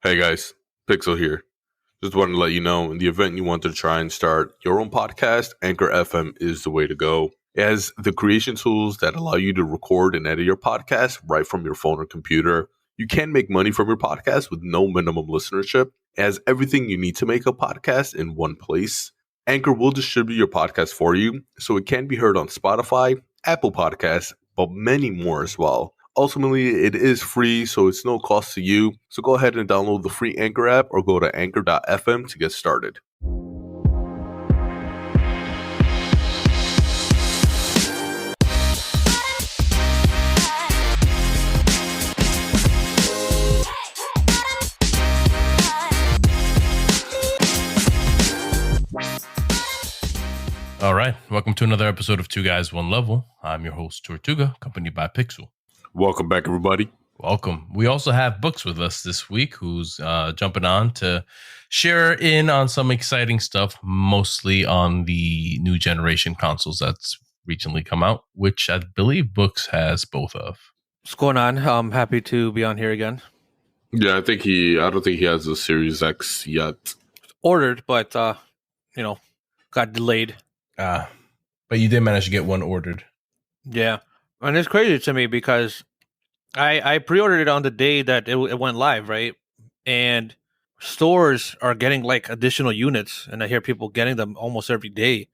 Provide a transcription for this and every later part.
Hey guys, Pixel here. Just wanted to let you know, in the event you want to try and start your own podcast, Anchor FM is the way to go. It has the creation tools that allow you to record and edit your podcast right from your phone or computer. You can make money from your podcast with no minimum listenership. It has everything you need to make a podcast in one place. Anchor will distribute your podcast for you, so it can be heard on Spotify, Apple Podcasts, but many more as well. Ultimately, it is free, so it's no cost to you. So go ahead and download the free Anchor app or go to anchor.fm to get started. All right, welcome to another episode of Two Guys, One Level. I'm your host, Tortuga, accompanied by Pixel. Welcome back, everybody. Welcome. We also have Books with us this week, who's jumping on to share in on some exciting stuff, mostly on the new generation consoles that's recently come out, which I believe Books has both of. What's going on? I'm happy to be on here again. Yeah, I don't think he has a Series X yet. Ordered, but got delayed. But you did manage to get one ordered. Yeah, and it's crazy to me because I pre-ordered it on the day that it went live, right? And stores are getting like additional units, and I hear people getting them almost every day,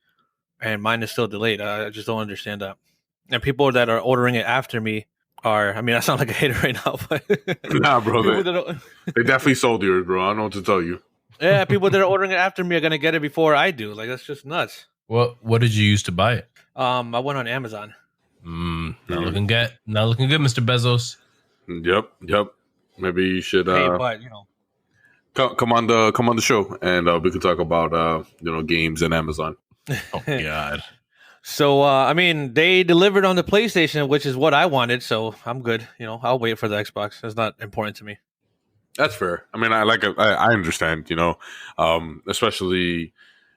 and mine is still delayed. I just don't understand that. And people that are ordering it after me I sound like a hater right now, but nah, bro, they definitely sold yours, bro. I don't know what to tell you. Yeah, people that are ordering it after me are gonna get it before I do. Like, that's just nuts. What did you use to buy it? I went on Amazon. Not looking good, Mr. Bezos. Yep. Maybe you should But come on the show, and we can talk about games and Amazon. Oh God. So they delivered on the PlayStation, which is what I wanted. So I'm good. I'll wait for the Xbox. It's not important to me. That's fair. I mean, I understand. Especially.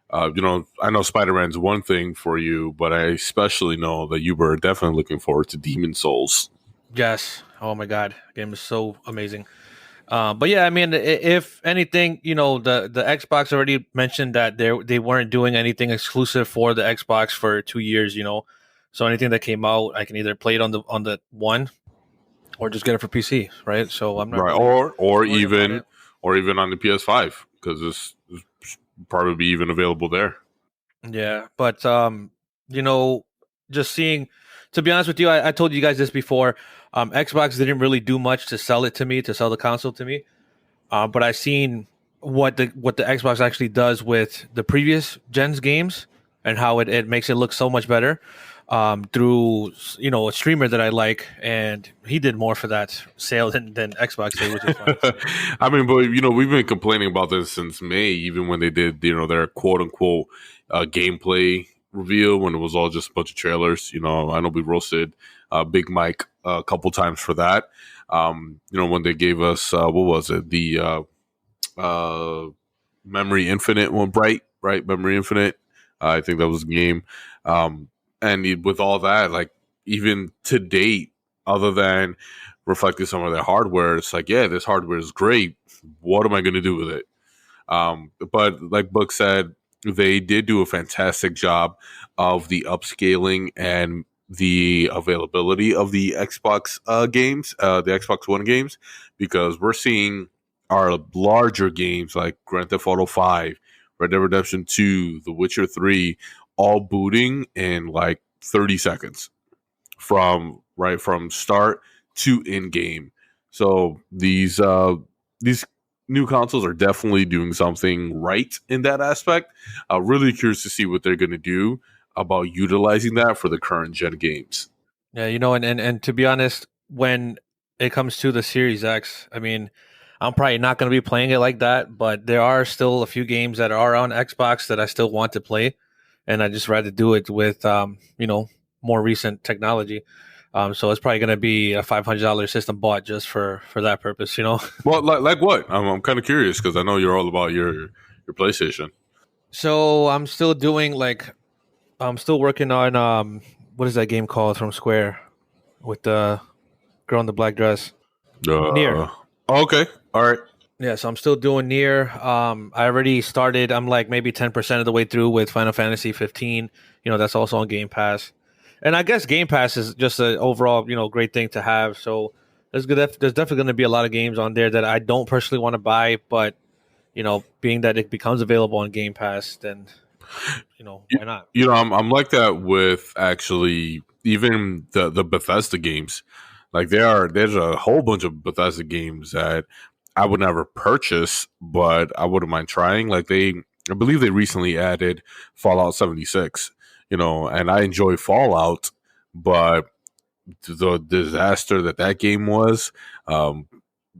I know Spider-Man's one thing for you, but I especially know that you were definitely looking forward to Demon Souls. Yes. Oh my God, the game is so amazing. But yeah, I mean, if anything, the Xbox already mentioned that they weren't doing anything exclusive for the Xbox for 2 years. So anything that came out, I can either play it on the one, or just get it for PC, right? So I'm not right, really or even on the PS5 because it's probably be even available there. Yeah, but just seeing, to be honest with you, I told you guys this before. Xbox didn't really do much to sell the console to me. But I seen what the Xbox actually does with the previous gen's games and how it makes it look so much better. Through a streamer that I like, and he did more for that sale than Xbox did, which is fun. I mean, but we've been complaining about this since May, even when they did their quote unquote gameplay reveal, when it was all just a bunch of trailers. I know we roasted Big Mike a couple times for that. When they gave us what was it, the Memory Infinite one, right? Memory Infinite. I think that was the game. And with all that, like, even to date, other than reflecting some of their hardware, it's like, yeah, this hardware is great. What am I going to do with it? But like Book said, they did do a fantastic job of the upscaling and the availability of the Xbox games, the Xbox One games, because we're seeing our larger games like Grand Theft Auto 5, Red Dead Redemption 2, The Witcher 3, all booting in like 30 seconds from start to in game. So these new consoles are definitely doing something right in that aspect. Really curious to see what they're going to do about utilizing that for the current gen games. Yeah, and to be honest, when it comes to the Series X, I mean, I'm probably not going to be playing it like that, but there are still a few games that are on Xbox that I still want to play. And I just rather do it with, more recent technology. So it's probably going to be a $500 system bought just for that purpose, Well, like what? I'm kind of curious because I know you're all about your PlayStation. So I'm still working on, what is that game called from Square with the girl in the black dress? Nier. Okay. All right. Yeah, so I'm still doing near. I already started. I'm like maybe 10% of the way through with Final Fantasy 15. That's also on Game Pass, and I guess Game Pass is just an overall great thing to have. So there's definitely going to be a lot of games on there that I don't personally want to buy, but being that it becomes available on Game Pass, then You, why not? I'm like that with actually even the Bethesda games. Like there's a whole bunch of Bethesda games that I would never purchase, but I wouldn't mind trying. I believe they recently added Fallout 76. And I enjoy Fallout, but the disaster that game was, um,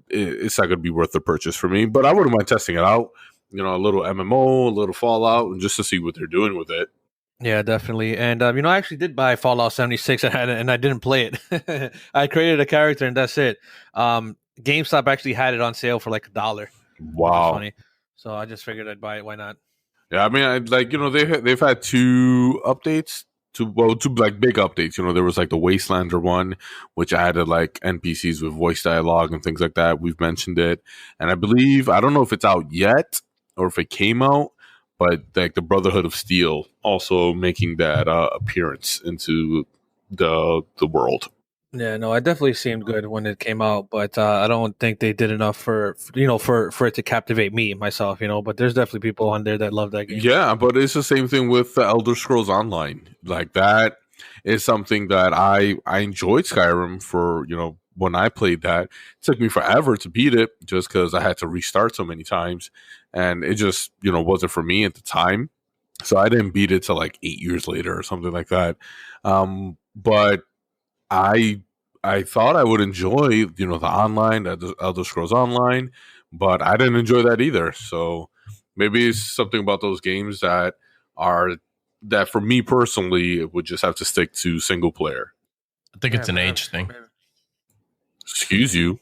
it's not going to be worth the purchase for me. But I wouldn't mind testing it out. A little MMO, a little Fallout, and just to see what they're doing with it. Yeah, definitely. And I actually did buy Fallout 76 and I didn't play it. I created a character and that's it. GameStop actually had it on sale for like $1, which was Wow. funny. So I just figured I'd buy it. Why not? Yeah, I mean, they've had two updates, two like big updates. There was like the Wastelander one, which added like NPCs with voice dialogue and things like that. We've mentioned it, and I don't know if it's out yet or if it came out, but like the Brotherhood of Steel also making that appearance into the world. Yeah, no, it definitely seemed good when it came out, but I don't think they did enough for it to captivate me myself. But there's definitely people on there that love that game. Yeah, but it's the same thing with the Elder Scrolls Online. Like that is something that I enjoyed Skyrim for, when I played that. It took me forever to beat it just because I had to restart so many times. And it just, wasn't for me at the time. So I didn't beat it till like 8 years later or something like that. But I I thought I would enjoy, the online, the Elder Scrolls Online, but I didn't enjoy that either. So maybe it's something about those games are that for me personally, it would just have to stick to single player. I think Yeah, it's an maybe. age thing. Excuse you.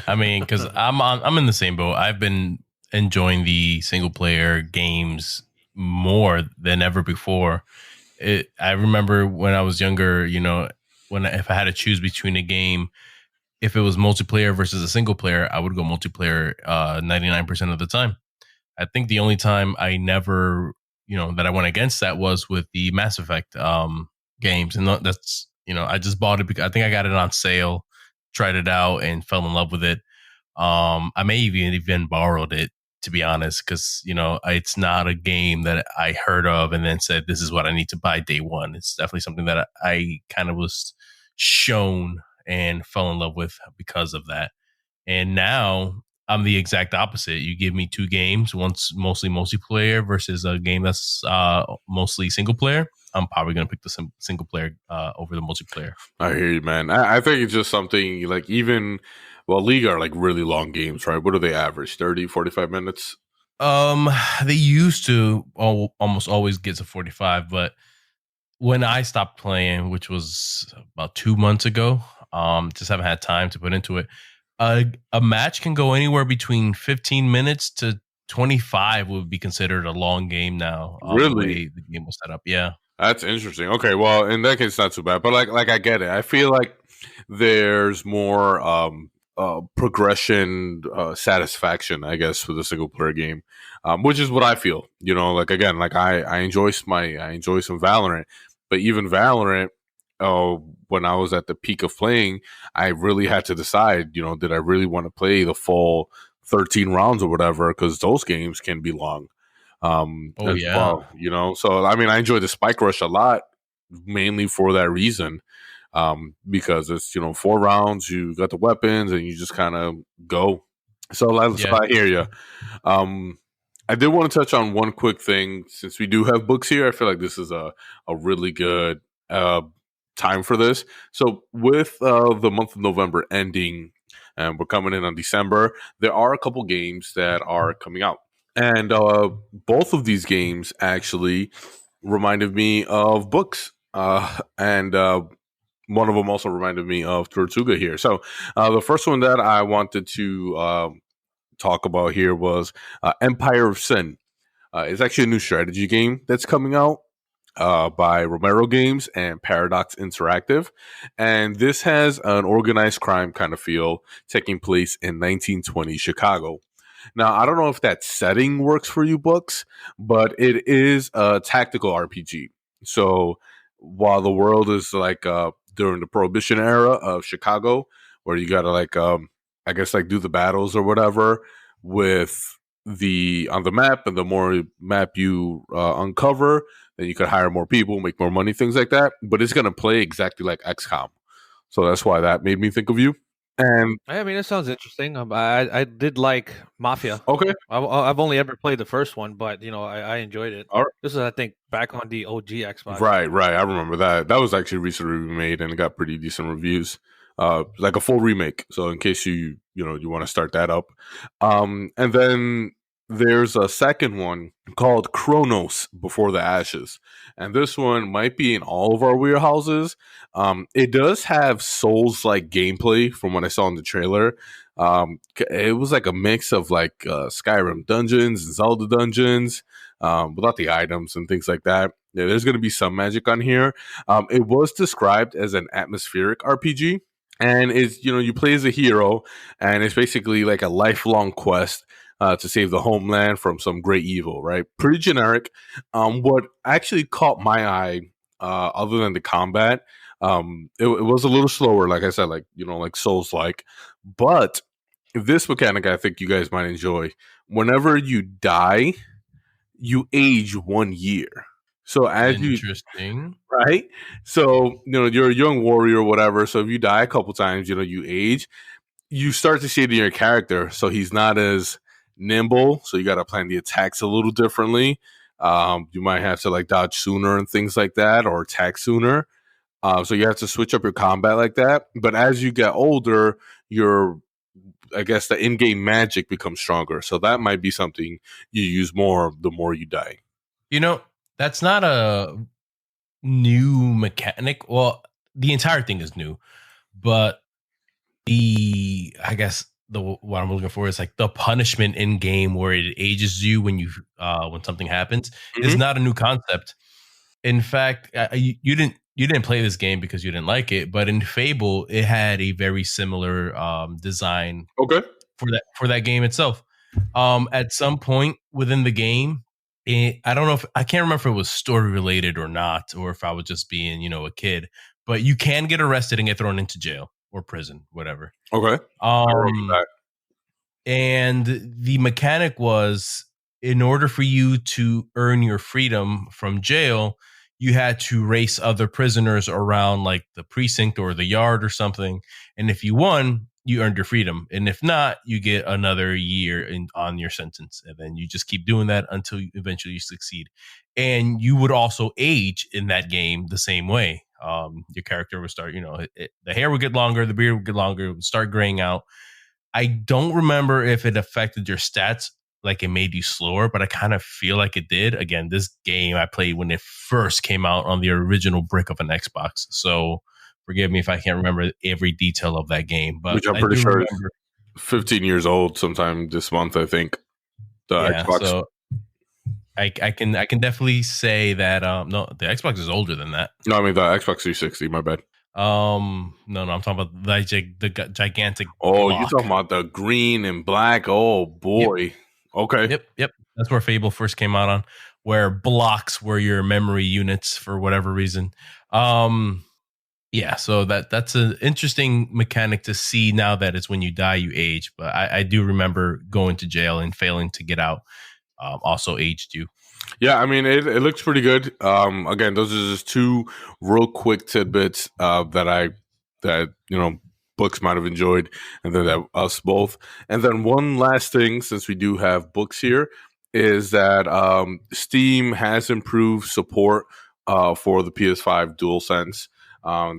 I mean, because I'm in the same boat. I've been enjoying the single player games more than ever before. I remember when I was younger, if I had to choose between a game, if it was multiplayer versus a single player, I would go multiplayer 99% of the time. I think the only time I never, that I went against that was with the Mass Effect games, and that's I just bought it because I think I got it on sale, tried it out, and fell in love with it. I may even borrowed it, to be honest, because it's not a game that I heard of and then said this is what I need to buy day one. It's definitely something that I kind of was shown and fell in love with because of that. And now I'm the exact opposite. You give me two games, one's mostly multiplayer versus a game that's mostly single player. I'm probably going to pick the single player over the multiplayer. I hear you, man. I think it's just something like League are like really long games, right? What do they average? 30, 45 minutes? They used to almost always get to 45, but when I stopped playing, which was about 2 months ago, just haven't had time to put into it. A match can go anywhere between 15 minutes to 25 would be considered a long game now. The Really? way the game was set up, yeah. That's interesting. Okay, well, in that case, not too bad. But like I get it. I feel like there's more progression, satisfaction, I guess, with a single player game, which is what I feel. Like again, like I enjoy I enjoy some Valorant, but even Valorant, when I was at the peak of playing, I really had to decide. Did I really want to play the full 13 rounds or whatever? Because those games can be long Oh as yeah, well, So I mean, I enjoy the Spike Rush a lot, mainly for that reason, because it's 4 rounds, you got the weapons, and you just kind of go. So yeah. I hear you. Um, I did want to touch on one quick thing since we do have books here. I feel like this is a really good uh time for this. So with the month of November ending, and we're coming in on December, there are a couple games that are coming out. And both of these games actually reminded me of books. And one of them also reminded me of Tortuga here. So the first one that I wanted to talk about here was Empire of Sin. It's actually a new strategy game that's coming out. by Romero Games and Paradox Interactive. And this has an organized crime kind of feel taking place in 1920 Chicago. Now, I don't know if that setting works for you, books, but it is a tactical RPG. So while the world is like during the Prohibition era of Chicago, where you gotta like I guess like do the battles or whatever with the on the map, and the more map you uncover, then you could hire more people, make more money, things like that. But it's gonna play exactly like XCOM, so that's why that made me think of you. And I mean, it sounds interesting. I did like Mafia. okay, I've only ever played the first one, but I enjoyed it. all right. This is, I think, back on the OG Xbox. Right. I remember that. That was actually recently remade and it got pretty decent reviews. Like a full remake. So in case you want to start that up. And then there's a second one called Chronos Before the Ashes. And this one might be in all of our warehouses. It does have Souls like gameplay from what I saw in the trailer. It was like a mix of like Skyrim dungeons and Zelda dungeons, without the items and things like that. Yeah, there's going to be some magic on here. It was described as an atmospheric RPG, and it's you play as a hero, and it's basically like a lifelong quest to save the homeland from some great evil. Right? Pretty generic. What actually caught my eye, other than the combat, it was a little slower. Like I said, like Souls like, but this mechanic I think you guys might enjoy. Whenever you die, you age 1 year. So as you Interesting. right, so you're a young warrior or whatever. So if you die a couple times, you age. You start to see it in your character. So he's not as nimble. So you got to plan the attacks a little differently. You might have to like dodge sooner and things like that, or attack sooner. So you have to switch up your combat like that. But as you get older, your I guess the in-game magic becomes stronger. So that might be something you use more the more you die. You know, that's not a new mechanic. Well, the entire thing is new, but I guess what I'm looking for is like the punishment in game where it ages you when something happens is Mhm. not a new concept. In fact, you didn't play this game because you didn't like it, but in Fable, it had a very similar design Okay. for that game itself. At some point within the game, I don't know if I can't remember if it was story related or not, or if I was just being a kid. But you can get arrested and get thrown into jail or prison, whatever. Okay. I remember Um, that. and the mechanic was in order for you to earn your freedom from jail, you had to race other prisoners around like the precinct or the yard or something. And if you won, you earned your freedom. And if not, you get another year on your sentence. And then you just keep doing that until eventually you succeed. And you would also age in that game the same way. Your character would start, the hair would get longer, the beard would get longer, it would start graying out. I don't remember if it affected your stats, like it made you slower, but I kind of feel like it did. Again, this game I played when it first came out on the original brick of an Xbox. So forgive me if I can't remember every detail of that game, but Which I'm I pretty do sure is remember. 15 years old sometime this month, I think. The Yeah, Xbox. so I can definitely say that no, the Xbox is older than that. No, I mean the Xbox 360, my bad. No, I'm talking about the gigantic Oh, you block. talking about the green and black? Oh Yep, boy. Okay. yep. That's where Fable first came out on, where blocks were your memory units for whatever reason. Um, yeah, so that's an interesting mechanic to see now that it's when you die, you age. But I do remember going to jail and failing to get out. Also aged you. Yeah, I mean it looks pretty good. Again, those are just two real quick tidbits that books might have enjoyed, and then that us both. And then one last thing, since we do have books here, is that Steam has improved support for the PS5 DualSense.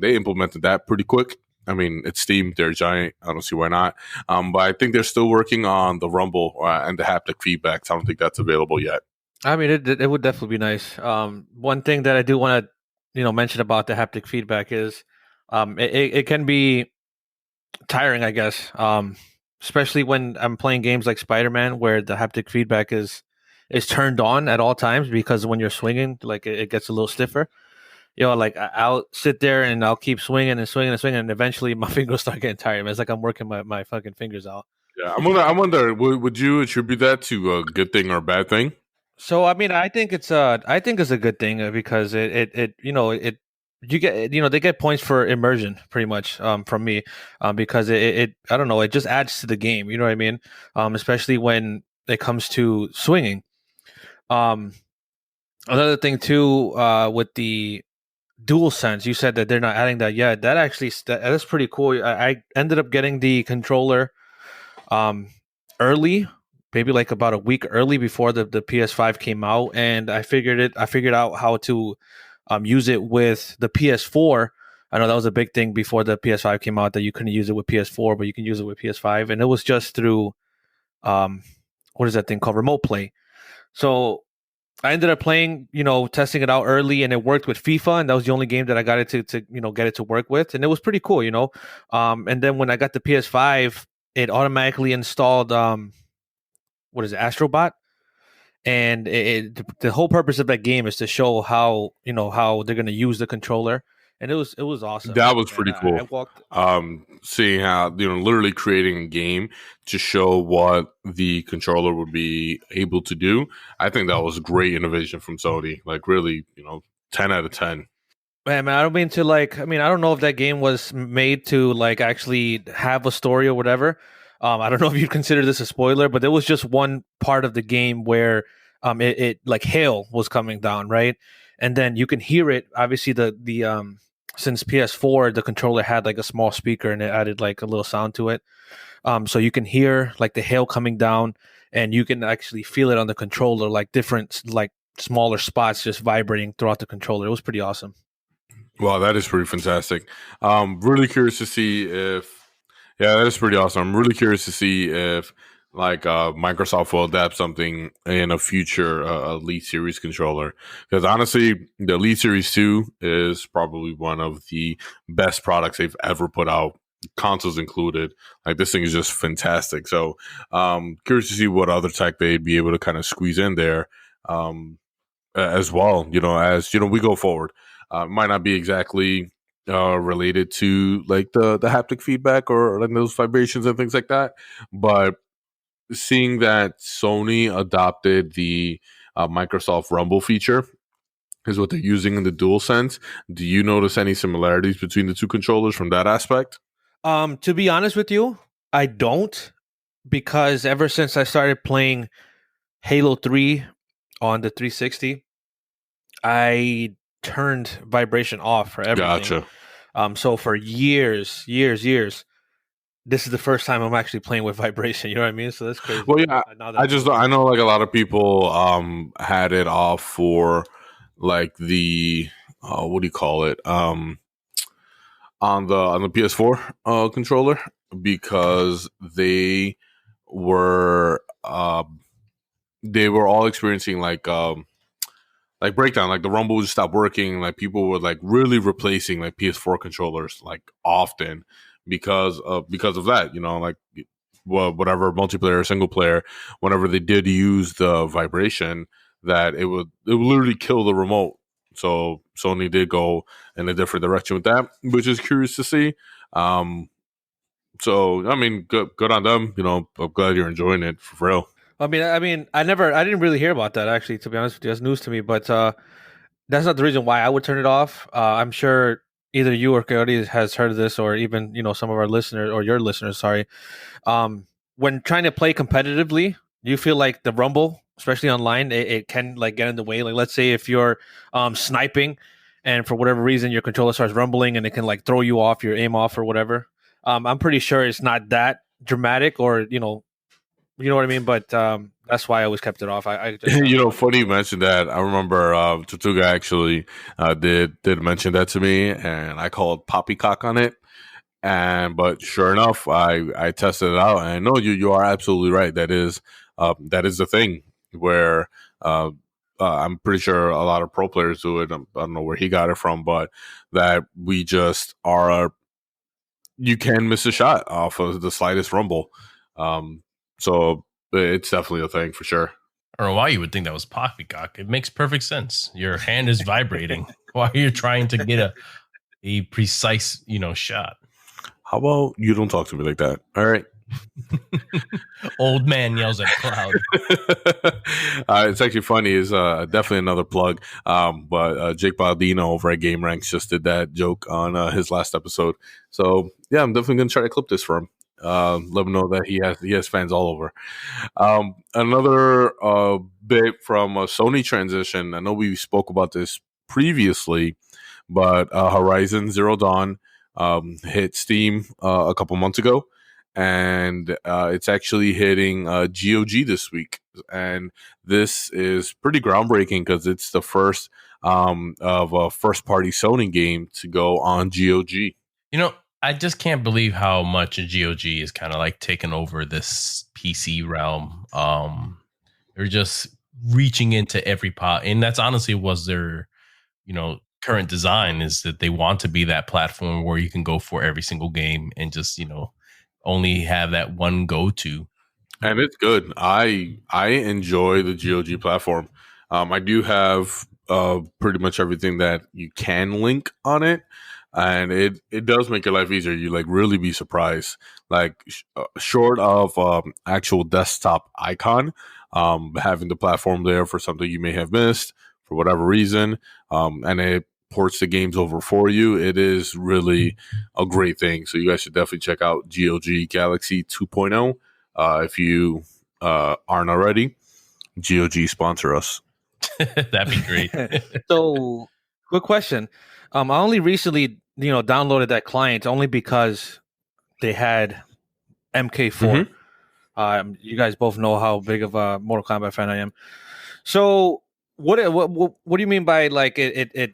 They implemented that pretty quick. I mean, it's Steam; they're giant. I don't see why not. But I think they're still working on the Rumble and the haptic feedback. So I don't think that's available yet. I mean, it would definitely be nice. One thing that I do want to mention about the haptic feedback is it can be tiring, I guess. Especially when I'm playing games like Spider-Man, where the haptic feedback is is turned on at all times because when you're swinging, like it gets a little stiffer. Like I'll sit there and I'll keep swinging and swinging and swinging, and eventually my fingers start getting tired. Man. It's like I'm working my fucking fingers out. Yeah, I wonder, would you attribute that to a good thing or a bad thing? So I mean, I think it's a good thing because it you get they get points for immersion pretty much from me because it I don't know, it just adds to the game. You know what I mean? Especially when it comes to swinging. Um, Another thing too with the dual sense, you said that they're not adding that yet. That actually that's pretty cool. I ended up getting the controller um early, maybe like about a week early before the PS5 came out, and I figured out how to use it with the PS4. I know that was a big thing before the PS5 came out, that you couldn't use it with PS4, but you can use it with PS5, and it was just through um what is that thing called, remote play. So I ended up playing, testing it out early, and it worked with FIFA, and that was the only game that I got it to get it to work with, and it was pretty cool. And then when I got the PS5, it automatically installed what is it, Astrobot, and the whole purpose of that game is to show how how they're gonna use the controller, and it was awesome. That was Man, pretty I cool. walked. Seeing how literally creating a game to show what the controller would be able to do. I think that was great innovation from Sony. Like really, 10 out of 10. Man, I don't mean to like. I mean, I don't know if that game was made to like actually have a story or whatever. I don't know if you consider this a spoiler, but there was just one part of the game where it like hail was coming down, right? And then you can hear it. Obviously, the since PS4, the controller had like a small speaker and it added like a little sound to it. So you can hear like the hail coming down, and you can actually feel it on the controller, like different like smaller spots just vibrating throughout the controller. It was pretty awesome. Wow, that is pretty fantastic. Really curious to see if, yeah, that is pretty awesome. I'm really curious to see if like Microsoft will adapt something in a future Elite Series controller. Because honestly, the Elite Series 2 is probably one of the best products they've ever put out, consoles included. Like this thing is just fantastic. So curious to see what other tech they'd be able to kind of squeeze in there. As well, as we go forward. Might not be exactly related to like the haptic feedback or like those vibrations and things like that, but seeing that Sony adopted the Microsoft Rumble feature is what they're using in the DualSense. Do you notice any similarities between the two controllers from that aspect? To be honest with you, I don't, because ever since I started playing Halo 3 on the 360, I turned vibration off for everything. Gotcha. So for years, this is the first time I'm actually playing with vibration. You know what I mean? So that's crazy. Well, yeah, Now that I know like a lot of people had it off for like the what do you call it, on the PS4 controller, because were uh they were all experiencing like breakdown, like the rumble would just stop working, like people were like really replacing like PS4 controllers like often because of that, like whatever multiplayer or single player, whenever they did use the vibration, that it would literally kill the remote. So Sony did go in a different direction with that, which is curious to see. So I mean, good on them. I'm glad you're enjoying it for real. I didn't really hear about that actually. To be honest with you, that's news to me. But that's not the reason why I would turn it off. I'm sure either you or Coyote has heard of this, or even some of our listeners or your listeners. Sorry. When trying to play competitively, you feel like the rumble, especially online, it can like get in the way. Like let's say if you're sniping, and for whatever reason your controller starts rumbling, and it can like throw you off your aim off or whatever. I'm pretty sure it's not that dramatic, or you know what I mean. But that's why I always kept it off. I just Funny you mentioned that. I remember Tortuga actually did mention that to me, and I called poppycock on it. But sure enough, I tested it out, and I know you are absolutely right. That is the thing where I'm pretty sure a lot of pro players do it. I don't know where he got it from, but that we just are. You can miss a shot off of the slightest rumble. So it's definitely a thing for sure. I don't know why you would think that was poppycock. It makes perfect sense. Your hand is vibrating while you're trying to get a precise, shot. How about you don't talk to me like that? All right. Old man yells at cloud. It's actually funny. Is definitely another plug. But Jake Baldino over at Game Ranks just did that joke on his last episode. So yeah, I'm definitely gonna try to clip this for him. Let him know that he has fans all over. Another bit from a Sony transition. I know we spoke about this previously, but Horizon Zero Dawn hit Steam a couple months ago, and it's actually hitting GOG this week. And this is pretty groundbreaking because it's the first of a first party Sony game to go on GOG. I just can't believe how much GOG is kind of like taking over this PC realm. They're just reaching into every pot, and that's honestly was their, current design, is that they want to be that platform where you can go for every single game and just, only have that one go to. And it's good. I enjoy the GOG platform. I do have pretty much everything that you can link on it, and it does make your life easier. You like really be surprised. Like short of actual desktop icon, having the platform there for something you may have missed for whatever reason, and it ports the games over for you. It is really a great thing. So you guys should definitely check out GOG Galaxy 2.0 if you aren't already. GOG sponsor us. That'd be great. So, quick question. I only recently, downloaded that client only because they had MK4. You guys both know how big of a Mortal Kombat fan I am. So, what do you mean by like it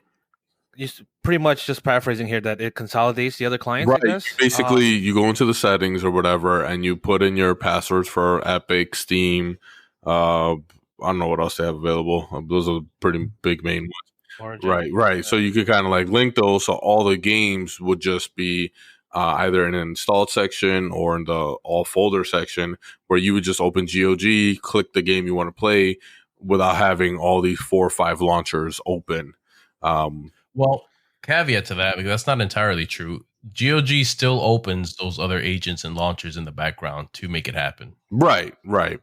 pretty much just paraphrasing here that it consolidates the other clients? Right. I guess? Basically, you go into the settings or whatever, and you put in your passwords for Epic, Steam. I don't know what else they have available. Those are pretty big main ones. Origin. Right. Yeah. So you could kind of like link those, so all the games would just be either in an installed section or in the all folder section, where you would just open GOG, click the game you want to play without having all these 4 or 5 launchers open. Well, caveat to that, because that's not entirely true. GOG still opens those other agents and launchers in the background to make it happen. Right.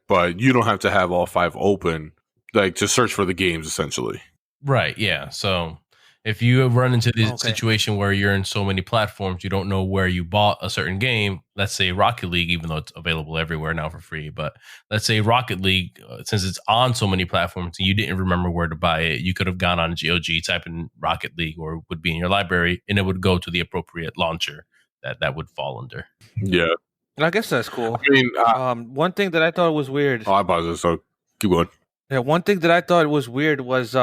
But you don't have to have all 5 open, like to search for the games, essentially. Right. Yeah. So if you run into this situation where you're in so many platforms, you don't know where you bought a certain game, let's say Rocket League, even though it's available everywhere now for free, but let's say Rocket League, since it's on so many platforms and you didn't remember where to buy it, you could have gone on GOG, type in Rocket League, or it would be in your library, and it would go to the appropriate launcher that would fall under. Yeah. I guess that's cool. I mean, one thing that I thought was weird. I paused it, so keep going. Yeah, one thing that I thought was weird was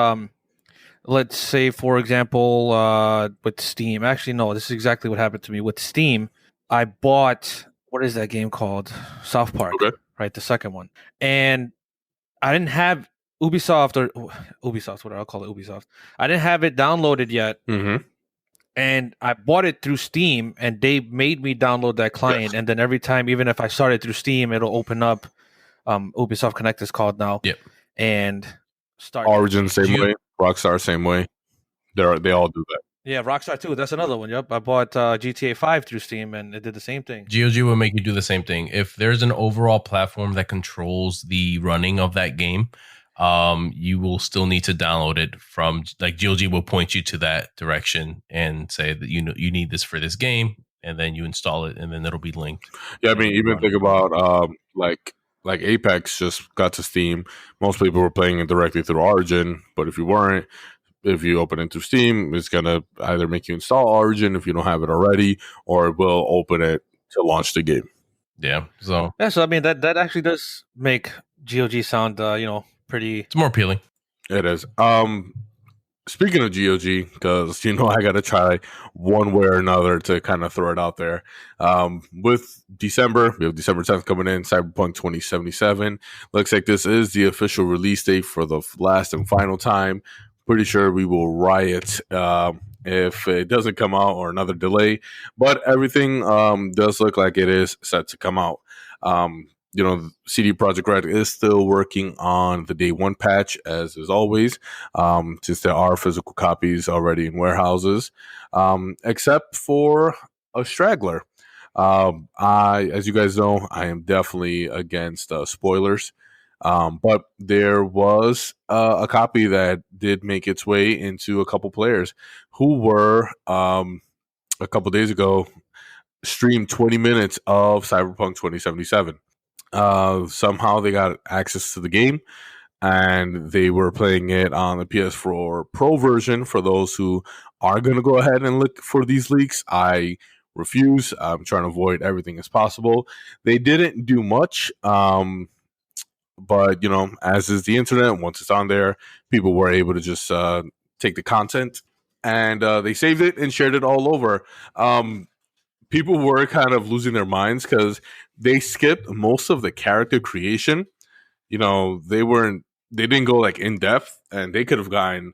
let's say, for example, with Steam. Actually, no, this is exactly what happened to me. With Steam, I bought, what is that game called? South Park, right? The second one. And I didn't have Ubisoft, whatever, I'll call it Ubisoft. I didn't have it downloaded yet. Mm-hmm. And I bought it through Steam, and they made me download that client. Yes. And then every time, even if I start it through Steam, it'll open up Ubisoft Connect is called now. Yep. And start. Origin, same way. Rockstar, same way. They all do that. Yeah, Rockstar too. That's another one. Yep, I bought GTA 5 through Steam, and it did the same thing. GOG will make you do the same thing. If there's an overall platform that controls the running of that game, you will still need to download it from, like, GOG will point you to that direction and say that you need this for this game, and then you install it, and then it'll be linked. Yeah, I mean, even think about like Apex just got to Steam. Most people were playing it directly through Origin, but if you weren't, if you open it through Steam, it's gonna either make you install Origin if you don't have it already, or it will open it to launch the game. Yeah. So I mean that actually does make GOG sound pretty. It's more appealing. It is. Speaking of GOG, because I got to try one way or another to kind of throw it out there. With December, we have December 10th coming in, Cyberpunk 2077. Looks like this is the official release date for the last and final time. Pretty sure we will riot if it doesn't come out or another delay. But everything does look like it is set to come out. CD Projekt Red is still working on the day one patch, as is always, since there are physical copies already in warehouses, except for a straggler. As you guys know, I am definitely against spoilers. But there was a copy that did make its way into a couple players who were, a couple days ago, streamed 20 minutes of Cyberpunk 2077. Somehow they got access to the game and they were playing it on the PS4 Pro version. For those who are going to go ahead and look for these leaks, I refuse. I'm trying to avoid everything as possible. They didn't do much, but as is the internet, once it's on there, people were able to just take the content and they saved it and shared it all over. People were kind of losing their minds because they skipped most of the character creation. They didn't go like in depth, and they could have gotten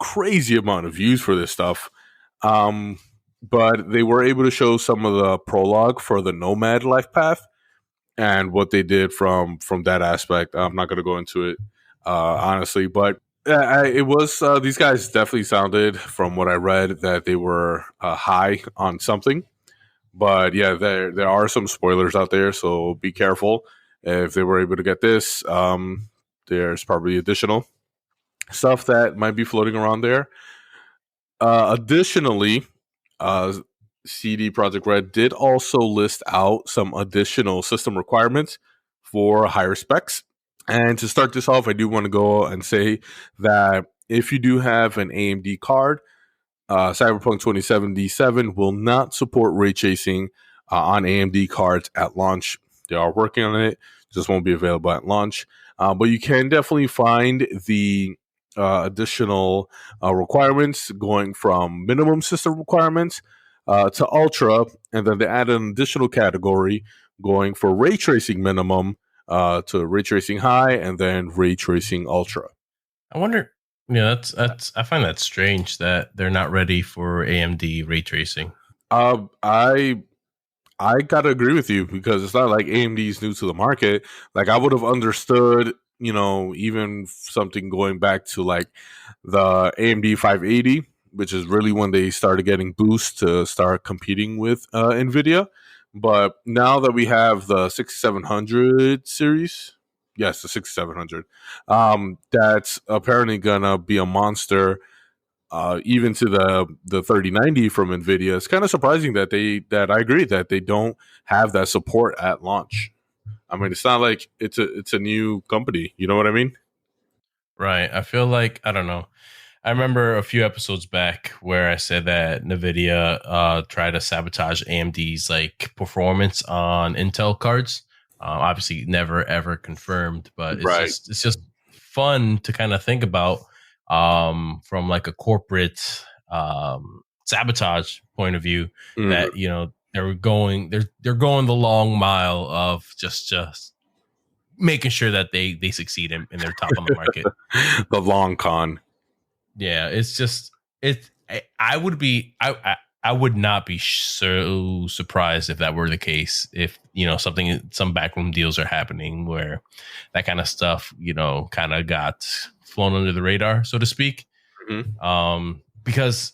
crazy amount of views for this stuff. But they were able to show some of the prologue for the Nomad life path and what they did from that aspect. I'm not going to go into it honestly, but it was these guys definitely sounded, from what I read, that they were high on something. But yeah, there are some spoilers out there, so be careful. If they were able to get this, there's probably additional stuff that might be floating around there. Additionally, CD Projekt Red did also list out some additional system requirements for higher specs. And to start this off, I do want to go and say that if you do have an AMD card, Cyberpunk 2077 will not support ray tracing on AMD cards at launch. They are working on it, just won't be available at launch. But you can definitely find the additional requirements going from minimum system requirements to ultra, and then they add an additional category going for ray tracing minimum to ray tracing high, and then ray tracing ultra. I wonder. Yeah, that's. I find that strange that they're not ready for AMD ray tracing. I gotta agree with you, because it's not like AMD is new to the market. Like, I would have understood, even something going back to like the AMD 580, which is really when they started getting boosts to start competing with NVIDIA. But now that we have the 6700 series, yes, the 6700, that's apparently gonna be a monster. Even to the 3090 from NVIDIA, it's kind of surprising that I agree that they don't have that support at launch. I mean, it's not like it's a new company. You know what I mean? Right. I feel like, I don't know. I remember a few episodes back where I said that NVIDIA tried to sabotage AMD's like performance on Intel cards. Obviously, never ever confirmed, but Right. it's just fun to kind of think about from like a corporate sabotage point of view. That they're going the long mile of just making sure that they succeed and they're top on the market. The long con. Yeah, it's just I would not be so surprised if that were the case. If some backroom deals are happening where that kind of stuff kind of got flown under the radar, so to speak. Mm-hmm. Because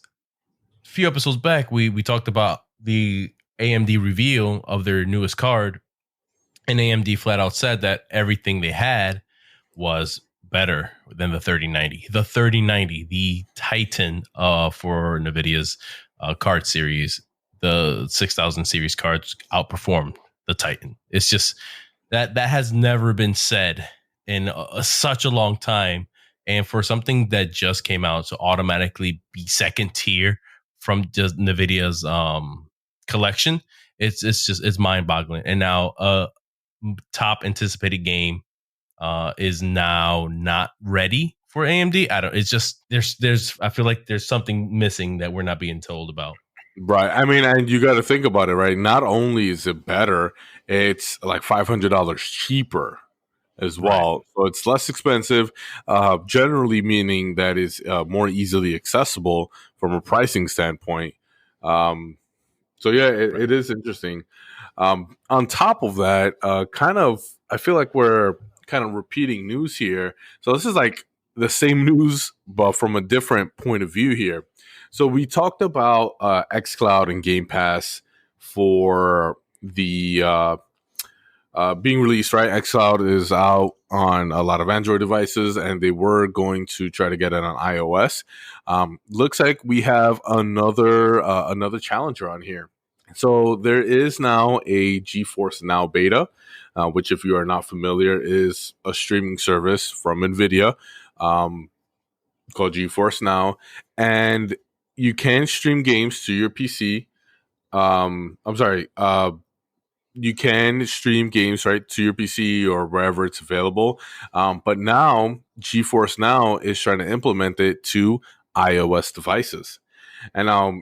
a few episodes back we talked about the AMD reveal of their newest card, and AMD flat out said that everything they had was better than the 3090. The 3090, the Titan for NVIDIA's card series, the 6000 series cards outperformed the Titan. It's just that has never been said in such a long time. And for something that just came out to automatically be second tier from just NVIDIA's collection, it's mind boggling. And now top anticipated game is now not ready for AMD. It's just there's I feel like there's something missing that we're not being told about. Right. I mean, and you got to think about it, right? Not only is it better, it's like $500 cheaper as well. Right. So it's less expensive, generally meaning that is more easily accessible from a pricing standpoint. So yeah, it is interesting. On top of that, I feel like we're kind of repeating news here. So this is like the same news, but from a different point of view here. So we talked about xCloud and Game Pass for the being released, right? xCloud is out on a lot of Android devices, and they were going to try to get it on iOS. Looks like we have another challenger on here. So there is now a GeForce Now beta, which, if you are not familiar, is a streaming service from NVIDIA called GeForce Now, and you can stream games to your PC. I'm sorry. You can stream games right to your PC or wherever it's available. But now GeForce Now is trying to implement it to iOS devices. And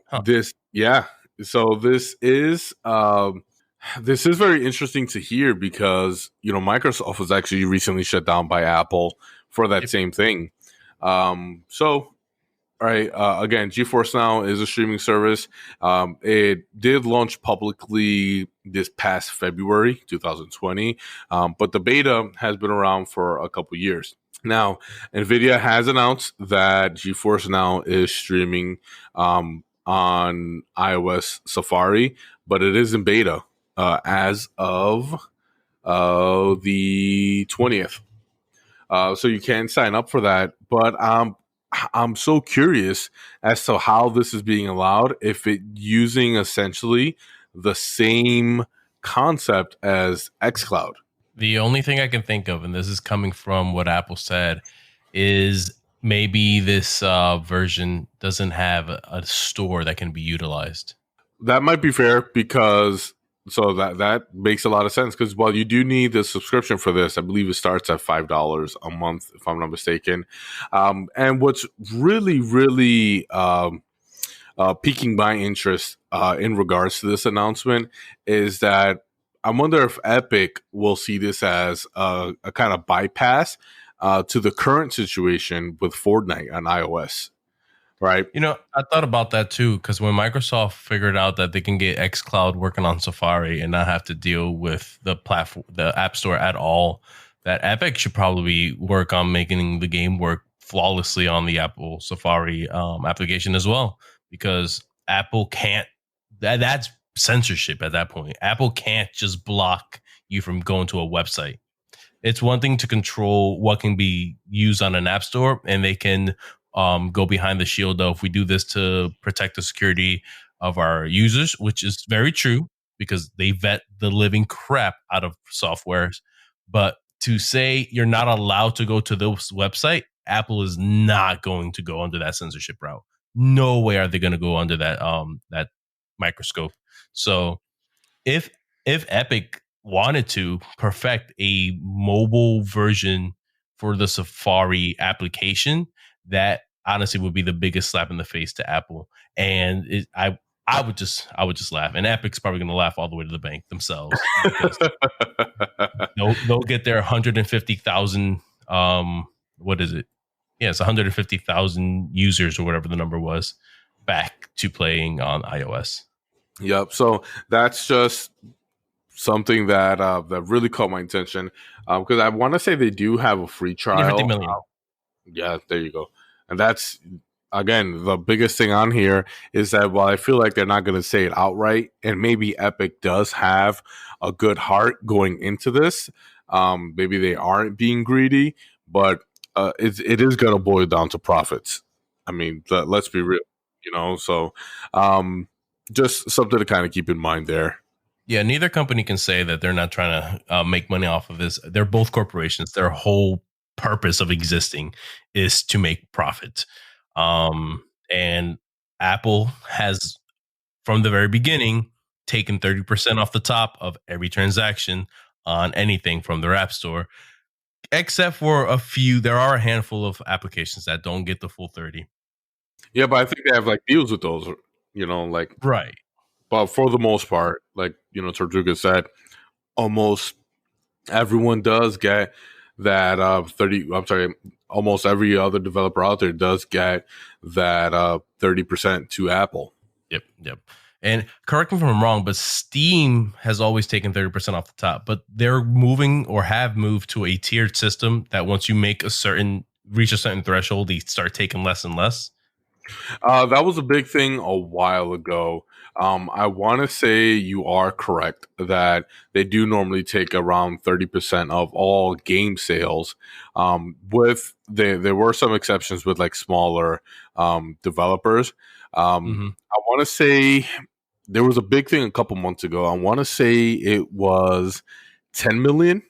yeah. So this is very interesting to hear because Microsoft was actually recently shut down by Apple for that same thing. So all right. Again, GeForce Now is a streaming service. It did launch publicly this past February 2020, but the beta has been around for a couple years. Now, NVIDIA has announced that GeForce Now is streaming on iOS Safari, but it is in beta as of the 20th. So you can sign up for that, but I'm so curious as to how this is being allowed, if it using essentially the same concept as xCloud. The only thing I can think of, and this is coming from what Apple said, is maybe this version doesn't have a store that can be utilized. That might be fair because that makes a lot of sense because while you do need the subscription for this, I believe it starts at $5 a month, if I'm not mistaken. And what's really piquing my interest in regards to this announcement is that I wonder if Epic will see this as a kind of bypass to the current situation with Fortnite on iOS. Right. I thought about that too, because when Microsoft figured out that they can get xCloud working on Safari and not have to deal with the platform, the App Store at all, that Epic should probably work on making the game work flawlessly on the Apple Safari application as well, because Apple can't. That's censorship at that point. Apple can't just block you from going to a website. It's one thing to control what can be used on an app store, and they can go behind the shield of, we do this to protect the security of our users, which is very true because they vet the living crap out of softwares. But to say you're not allowed to go to this website, Apple is not going to go under that censorship route. No way are they going to go under that microscope. So if Epic wanted to perfect a mobile version for the Safari application, that honestly would be the biggest slap in the face to Apple. And I would just laugh, and Epic's probably going to laugh all the way to the bank themselves because they'll get their 150,000 what is it? Yeah, it's 150,000 users or whatever the number was back to playing on iOS. Yep. So that's just something that that really caught my attention because I want to say they do have a free trial. 50 million. Yeah, there you go. And that's, again, the biggest thing on here is that while I feel like they're not going to say it outright, and maybe Epic does have a good heart going into this, maybe they aren't being greedy, but it is going to boil down to profits. I mean, let's be real, so just something to kind of keep in mind there. Yeah, neither company can say that they're not trying to make money off of this. They're both corporations. Their whole purpose of existing is to make profit. And Apple has, from the very beginning, taken 30% off the top of every transaction on anything from their App Store, except for a few. There are a handful of applications that don't get the full 30. Yeah, but I think they have like deals with those, like right. But for the most part, like Tortuga said, almost everyone does get that 30. I'm sorry, almost every other developer out there does get that 30% to Apple. Yep. And correct me if I'm wrong, but Steam has always taken 30% off the top, but they're moving or have moved to a tiered system that once you make reach a certain threshold, they start taking less and less. That was a big thing a while ago. I want to say you are correct that they do normally take around 30% of all game sales. There were some exceptions with like smaller developers. I want to say there was a big thing a couple months ago. I want to say it was 10 million.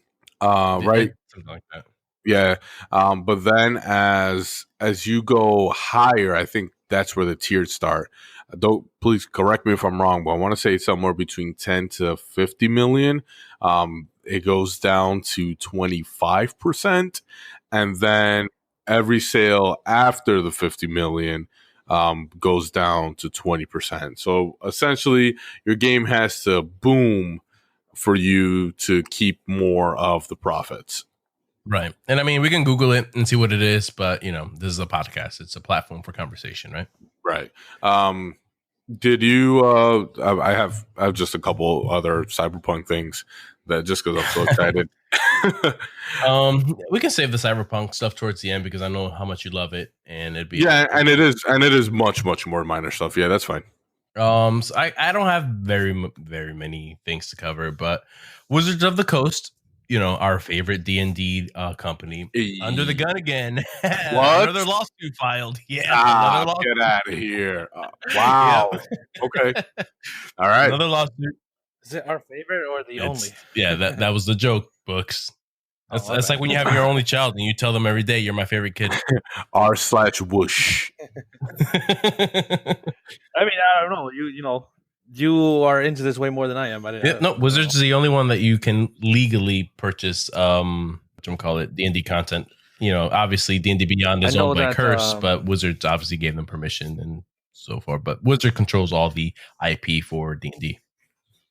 Right? Something like that. Yeah. But then as you go higher, I think that's where the tiers start. Don't Please correct me if I'm wrong, but I want to say somewhere between 10 to 50 million. It goes down to 25%. And then every sale after the 50 million goes down to 20%. So essentially, your game has to boom for you to keep more of the profits. Right. And I mean, we can Google it and see what it is, but this is a podcast. It's a platform for conversation, right? Right. Did you I have just a couple other Cyberpunk things that just because I'm so excited. We can save the Cyberpunk stuff towards the end because I know how much you love it, and it'd be and it is much more minor stuff. Yeah, that's fine. So I don't have very many things to cover, but Wizards of the Coast, our favorite D&D company, under the gun again. What? Another lawsuit filed. Yeah, another lawsuit. Get out of here! Wow. Okay. All right. Another lawsuit. Is it our favorite or the only? Yeah, that was the joke, Books. That's like when you have your only child and you tell them every day, "You're my favorite kid." R/whoosh. I mean, I don't know. You are into this way more than I am. Wizards is the only one that you can legally purchase. D&D content. Obviously D&D Beyond is owned by Curse, but Wizards obviously gave them permission and so forth. But Wizard controls all the IP for D&D.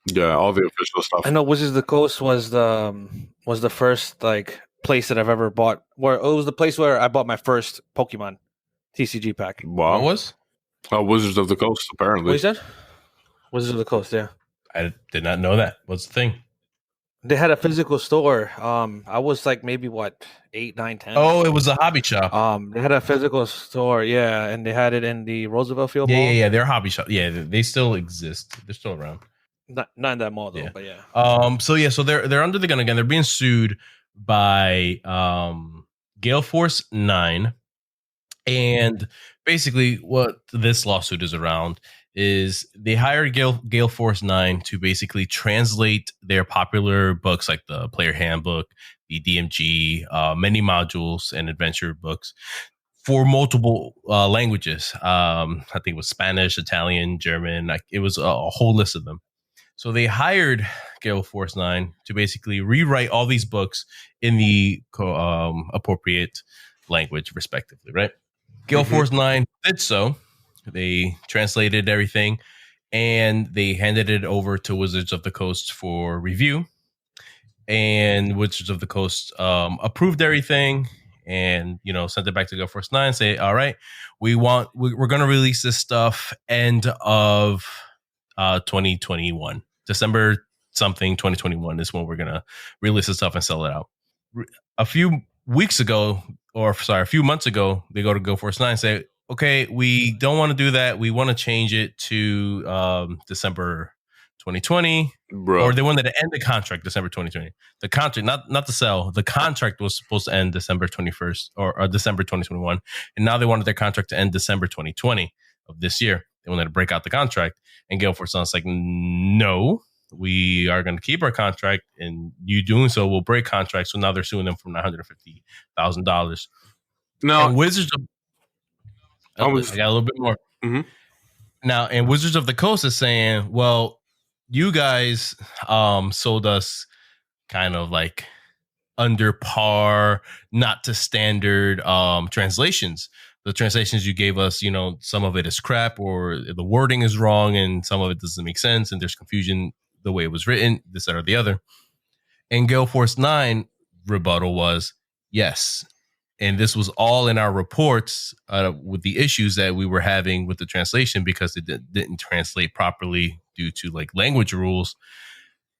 Yeah, all the official stuff. I know Wizards of the Coast was the first like place that I've ever bought. Where it was the place where I bought my first Pokemon TCG pack. Wow. What was? Wizards of the Coast, apparently. What you said? Wizards of the Coast, yeah. I did not know that. What's the thing? They had a physical store. I was like maybe 8, 9, 10. Oh, it was a hobby shop. They had a physical store, yeah, and they had it in the Roosevelt Field Mall. Yeah. They're a hobby shop. Yeah, they still exist. They're still around. Not in that mall though, but yeah. So they're under the gun again. They're being sued by Gale Force 9. And basically what this lawsuit is around is they hired Gale Force 9 to basically translate their popular books like the Player Handbook, the DMG, many modules and adventure books for multiple languages. I think it was Spanish, Italian, German. It was a whole list of them. So they hired Gale Force 9 to basically rewrite all these books in the appropriate language, respectively, right? Gale Force 9 did so. They translated everything, and they handed it over to Wizards of the Coast for review. And Wizards of the Coast approved everything and, sent it back to Gale Force 9, say, all right, we're going to release this stuff end of 2021. December something 2021 is when we're going to release the stuff and sell it out. A few months ago, they go to Gale Force 9 and say, okay, we don't want to do that. We want to change it to December 2020. Bro. Or they wanted to end the contract December 2020. The contract, not to sell. The contract was supposed to end December 21st or December 2021. And now they wanted their contract to end December 2020 of this year. They wanted to break out the contract. And Gale Force Sun's like, no, we are going to keep our contract, and you doing so will break contract. So now they're suing them for $950,000. No, Wizards of I got a little bit more. Mm-hmm. Now, and Wizards of the Coast is saying, well, you guys sold us kind of like under par, not to standard translations. The translations you gave us, some of it is crap or the wording is wrong and some of it doesn't make sense and there's confusion the way it was written, this, that, or the other. And Gale Force 9 rebuttal was, yes, And this was all in our reports with the issues that we were having with the translation because it didn't translate properly due to like language rules.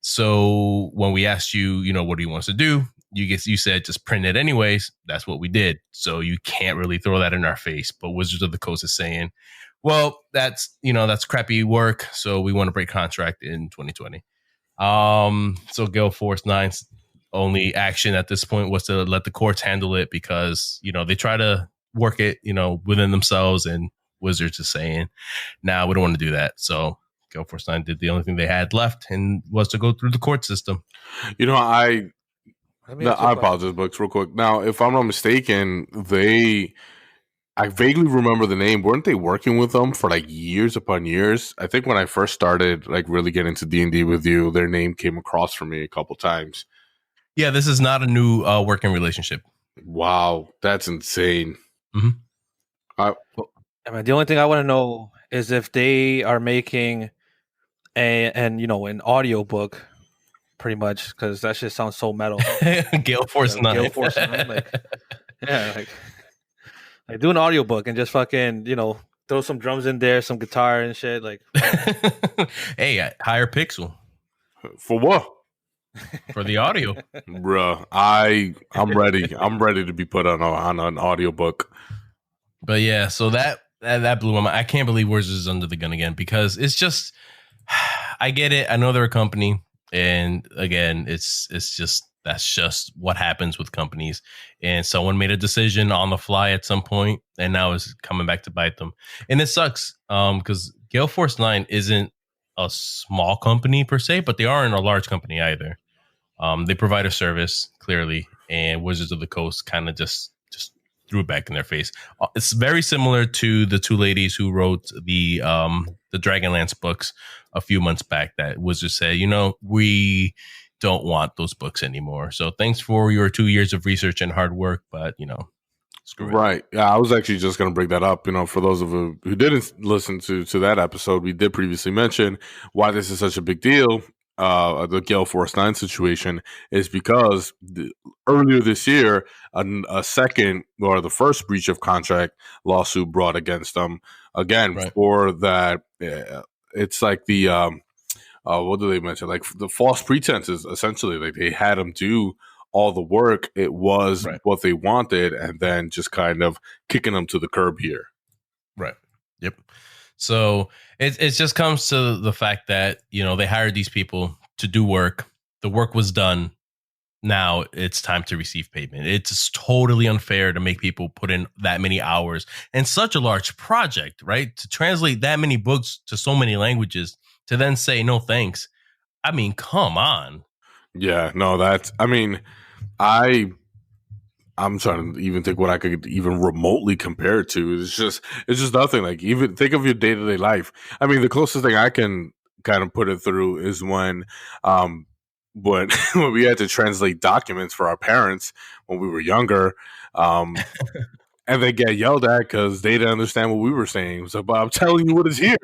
So when we asked you, what do you want us to do? You said just print it anyways. That's what we did. So you can't really throw that in our face. But Wizards of the Coast is saying, well, that's crappy work. So we want to break contract in 2020. So Gale Force 9's only action at this point was to let the courts handle it because, they try to work it, within themselves, and Wizards is saying, nah, we don't want to do that. So Gale Force 9 did the only thing they had left and was to go through the court system. I apologize, Books, real quick. Now, if I'm not mistaken, I vaguely remember the name. Weren't they working with them for like years upon years? I think when I first started like really getting into D&D with you, their name came across for me a couple times. Yeah, this is not a new working relationship. Wow, that's insane. Mm-hmm. The only thing I want to know is if they are making an audio book, pretty much, because that shit sounds so metal. Gale Force 9. Gale Force 9, like do an audio book and just fucking throw some drums in there, some guitar and shit. Like, hey, hire Pixel for what? For the audio, bruh. I'm ready. I'm ready to be put on an audiobook. But yeah, so that blew my mind. I can't believe Wizards is under the gun again because it's just, I get it. I know they're a company, and again, it's just that's just what happens with companies. And someone made a decision on the fly at some point, and now it's coming back to bite them. And it sucks because Gale Force 9 isn't a small company per se, but they aren't a large company either. They provide a service clearly, and Wizards of the Coast kind of just threw it back in their face. It's very similar to the two ladies who wrote the Dragonlance books a few months back. That Wizards said, we don't want those books anymore. So thanks for your 2 years of research and hard work, but screw it. Right. Yeah, I was actually just going to bring that up. For those of you who didn't listen to that episode, we did previously mention why this is such a big deal. The Gale Force 9 situation is because earlier this year, a second or the first breach of contract lawsuit brought against them again, right, for that. It's like the what do they mention? Like the false pretenses. Essentially, like they had them do all the work. It was right, what they wanted, and then just kind of kicking them to the curb here. Right. Yep. So it just comes to the fact that, they hired these people to do work. The work was done. Now it's time to receive payment. It's totally unfair to make people put in that many hours and such a large project, right? To translate that many books to so many languages to then say no thanks. I mean, come on. Yeah, no, I'm trying to even think what I could even remotely compare it to. It's just nothing. Like, even think of your day-to-day life. I mean, the closest thing I can kind of put it through is when when we had to translate documents for our parents when we were younger, and they get yelled at because they didn't understand what we were saying. So, but I'm telling you what is here.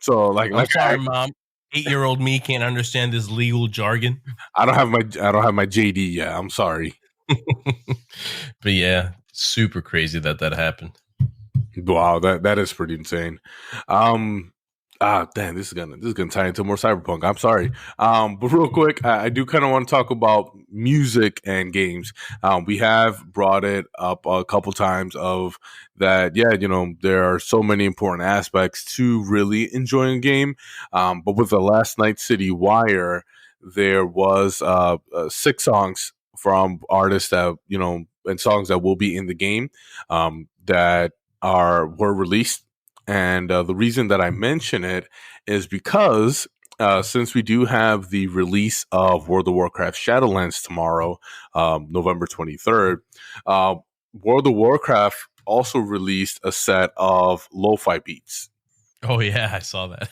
So like, I'm sorry, Mom. 8-year-old me can't understand this legal jargon. I don't have my JD yet. I'm sorry. But yeah, super crazy that happened. Wow, that is pretty insane. Damn, this is gonna tie into more Cyberpunk. I'm sorry. But real quick, I do kind of want to talk about music and games. We have brought it up a couple times of that. Yeah, there are so many important aspects to really enjoying a game. But with the Last Night City Wire, there was 6 songs from artists that and songs that will be in the game that were released. And the reason that I mention it is because since we do have the release of World of Warcraft Shadowlands tomorrow, November 23rd, World of Warcraft also released a set of lo-fi beats. Oh yeah, I saw that.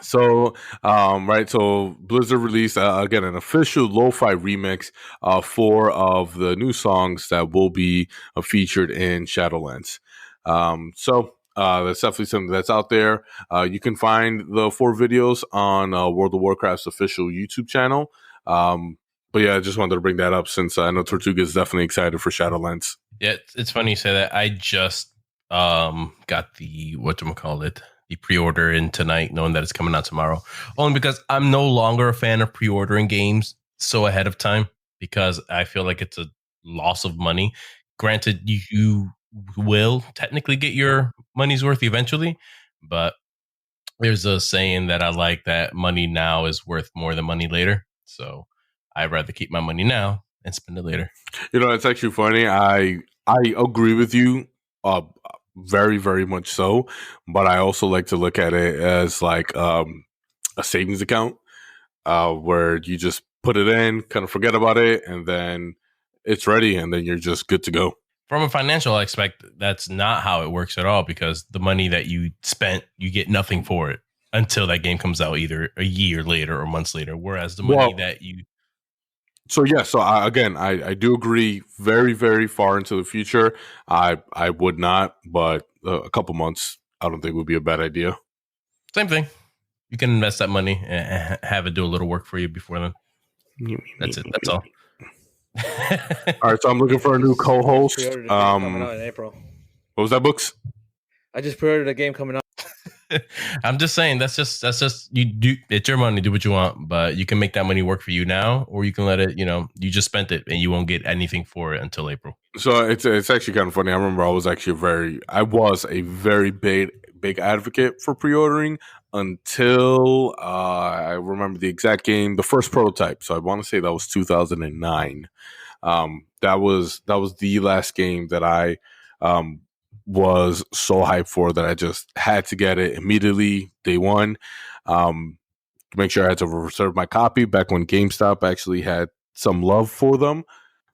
So, right. So Blizzard released again an official lo-fi remix of 4 of the new songs that will be featured in Shadowlands. So that's definitely something that's out there. You can find the 4 videos on World of Warcraft's official YouTube channel. But But yeah, I just wanted to bring that up since I know Tortuga is definitely excited for Shadowlands. Yeah, it's funny you say that. I just got the whatchamacallit, the pre-order in tonight, knowing that it's coming out tomorrow. Only because I'm no longer a fan of pre-ordering games so ahead of time because I feel like it's a loss of money. Granted, you will technically get your money's worth eventually, but there's a saying that I like that money now is worth more than money later. So I'd rather keep my money now and spend it later. You know, it's actually funny. I agree with you, uh, very very much so. But I also like to look at it as like a savings account, where you just put it in, kind of forget about it, and then it's ready, and then you're just good to go. From a financial aspect, that's not how it works at all because the money that you spent, you get nothing for it until that game comes out either a year later or months later. Whereas the money that you So yeah, so I do agree. Very very far into the future, I would not, but a couple months I don't think would be a bad idea. same thing, you can invest that money and have it do a little work for you before then. That's it. That's all. All right, so I'm looking for a new co-host. Pre-ordered a game coming out in April. What was that, Books? I just pre-ordered a game coming out. I'm just saying that's just you do. It's your money. Do what you want, but you can make that money work for you now, or you can let it. You just spent it and you won't get anything for it until April. So it's actually kind of funny. I remember I was a very big advocate for pre-ordering until I remember the exact game, the first prototype. So I want to say that was 2009. That was the last game that I was so hyped for that I just had to get it immediately, day one. To make sure I had to reserve my copy back when GameStop actually had some love for them.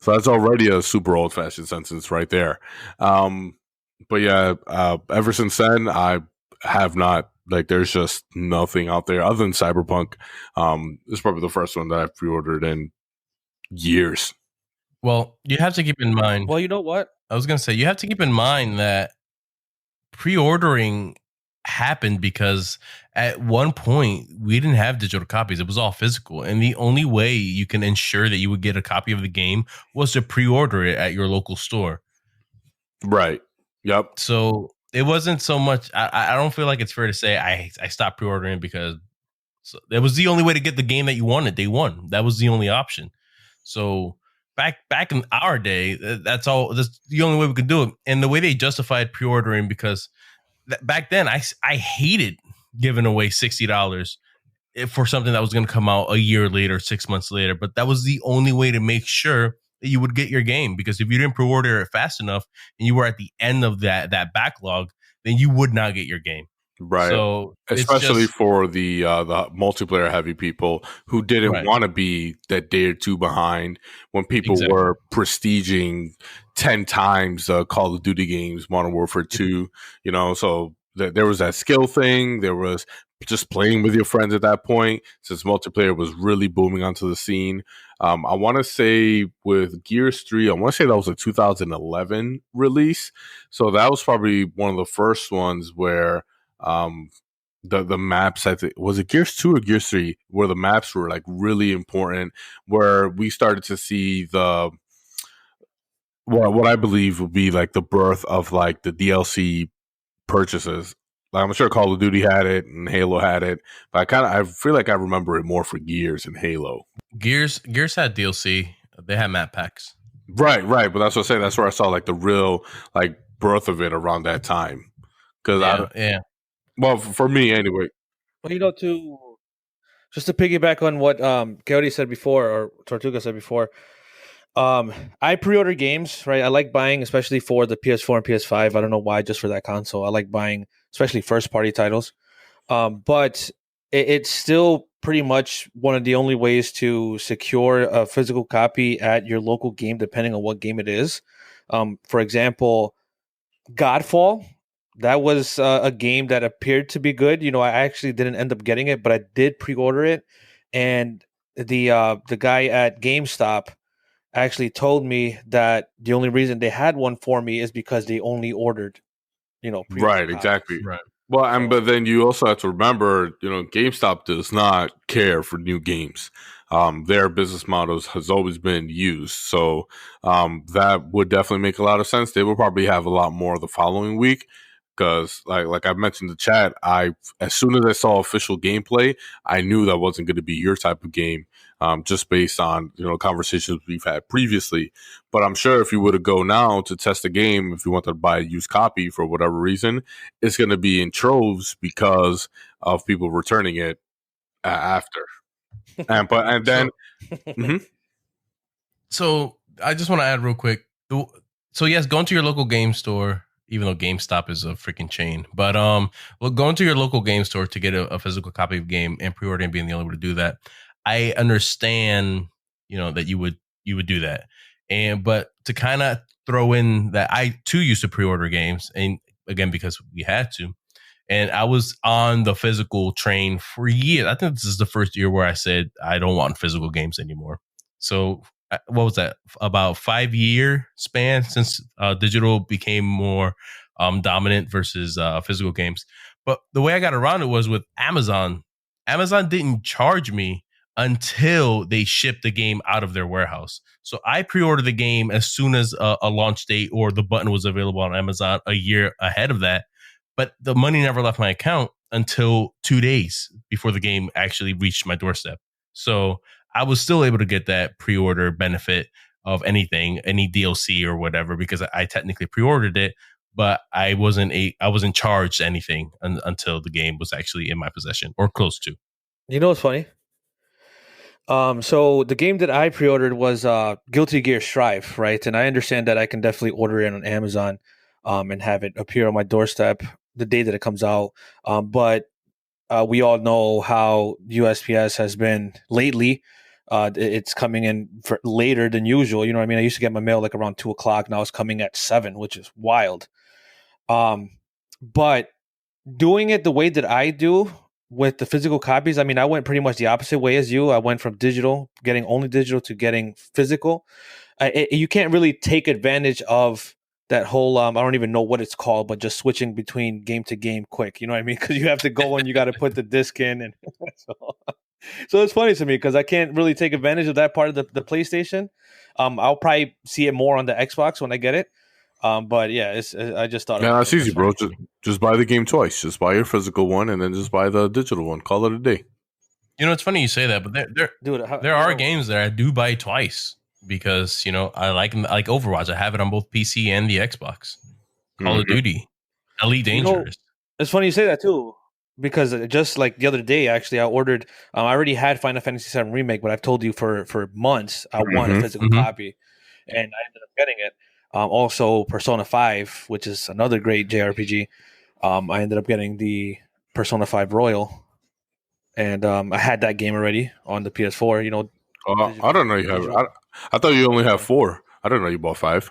So that's already a super old fashioned sentence right there. But yeah, ever since then, I have not, like, there's just nothing out there other than Cyberpunk. It's probably the first one that I've pre ordered in years. Well, you have to keep in mind. Well, you know what? I was going to say, you have to keep in mind that pre-ordering happened because at one point we didn't have digital copies. It was all physical. And the only way you can ensure that you would get a copy of the game was to pre-order it at your local store. Right. Yep. So it wasn't so much. I don't feel like it's fair to say I stopped pre-ordering because that was the only way to get the game that you wanted day one. That was the only option. So back in our day, that's the only way we could do it. And the way they justified pre-ordering, because back then I hated giving away $60 for something that was going to come out a year later, 6 months later. But that was the only way to make sure that you would get your game, because if you didn't pre-order it fast enough and you were at the end of that backlog, then you would not get your game. Right. So especially for the multiplayer heavy people who didn't want to be that day or two behind when people were prestiging 10 times Call of Duty games, Modern Warfare 2, so there was that skill thing. There was just playing with your friends at that point, since multiplayer was really booming onto the scene. I want to say with Gears 3, I want to say that was a 2011 release. So that was probably one of the first ones where the maps, I think, was it Gears 2 or Gears 3, where the maps were like really important, where we started to see what I believe would be like the birth of like the DLC purchases. Like, I'm sure Call of Duty had it and Halo had it, but I feel like I remember it more for Gears and Halo. Gears had DLC. They had map packs. Right. But that's what I say. That's where I saw like the real like birth of it around that time. Because well, for me anyway. Well, just to piggyback on what Coyote said before, or Tortuga said before, I pre-order games, right? I like buying, especially for the PS4 and PS5. I don't know why, just for that console. I like buying, especially first-party titles. But it's still pretty much one of the only ways to secure a physical copy at your local game, depending on what game it is. For example, Godfall. That was a game that appeared to be good. I actually didn't end up getting it, but I did pre-order it, and the guy at GameStop actually told me that the only reason they had one for me is because they only ordered, right, exactly. Right. Well, but then you also have to remember, GameStop does not care for new games. their business models has always been used. So that would definitely make a lot of sense. They will probably have a lot more the following week because, like I mentioned in the chat, I as soon as I saw official gameplay, I knew that wasn't going to be your type of game, just based on conversations we've had previously. But I'm sure if you were to go now to test the game, if you wanted to buy a used copy for whatever reason, it's going to be in troves because of people returning it after. And then. So, Mhm. so I just want to add real quick. So yes, going to your local game store, even though GameStop is a freaking chain, but well, going to your local game store to get a physical copy of a game and pre-ordering being the only way to do that, I understand, that you would do that, but to kind of throw in that I too used to pre-order games, and again because we had to, and I was on the physical train for years. I think this is the first year where I said I don't want physical games anymore. So what was that? About 5 year span since digital became more dominant versus physical games. But the way I got around it was with Amazon. Amazon didn't charge me until they shipped the game out of their warehouse. So I pre-ordered the game as soon as a launch date or the button was available on Amazon a year ahead of that, but the money never left my account until 2 days before the game actually reached my doorstep. So I was still able to get that pre-order benefit of anything, any DLC or whatever, because I technically pre-ordered it, but I wasn't charged anything until the game was actually in my possession or close to. You know what's funny? So the game that I pre-ordered was Guilty Gear Strive, right? And I understand that I can definitely order it on Amazon, and have it appear on my doorstep the day that it comes out. But we all know how USPS has been lately. It's coming in for later than usual. You know what I mean? I used to get my mail like around 2 o'clock. Now it's coming at 7, which is wild. Um, but doing it the way that I do with the physical copies, I mean, I went pretty much the opposite way as you. I went from digital, getting only digital, to getting physical. You can't really take advantage of that whole I don't even know what it's called, but just switching between game to game quick. You know what I mean? Because you have to go and you got to put the disc in, and so it's funny to me because I can't really take advantage of that part of the PlayStation. I'll probably see it more on the Xbox when I get it. But yeah, I just thought Yeah, that's it was easy, bro. funny. Just buy the game twice. Just buy your physical one and then just buy the digital one. Call it a day. It's funny you say that, but there Dude, there are games that I do buy twice because I like Overwatch. I have it on both PC and the Xbox. Call of Mhm. Duty, Elite you know, Dangerous. it's funny you say that too, because just like the other day, actually, I ordered. I already had Final Fantasy VII Remake, but I've told you for months I want a Mhm. physical copy, and I ended up getting it. Also, Persona 5, which is another great JRPG. I ended up getting the Persona 5 Royal, and I had that game already on the PS4. I Digital, don't know you have. digital. I thought you only have Yeah. 4. I didn't know you bought 5.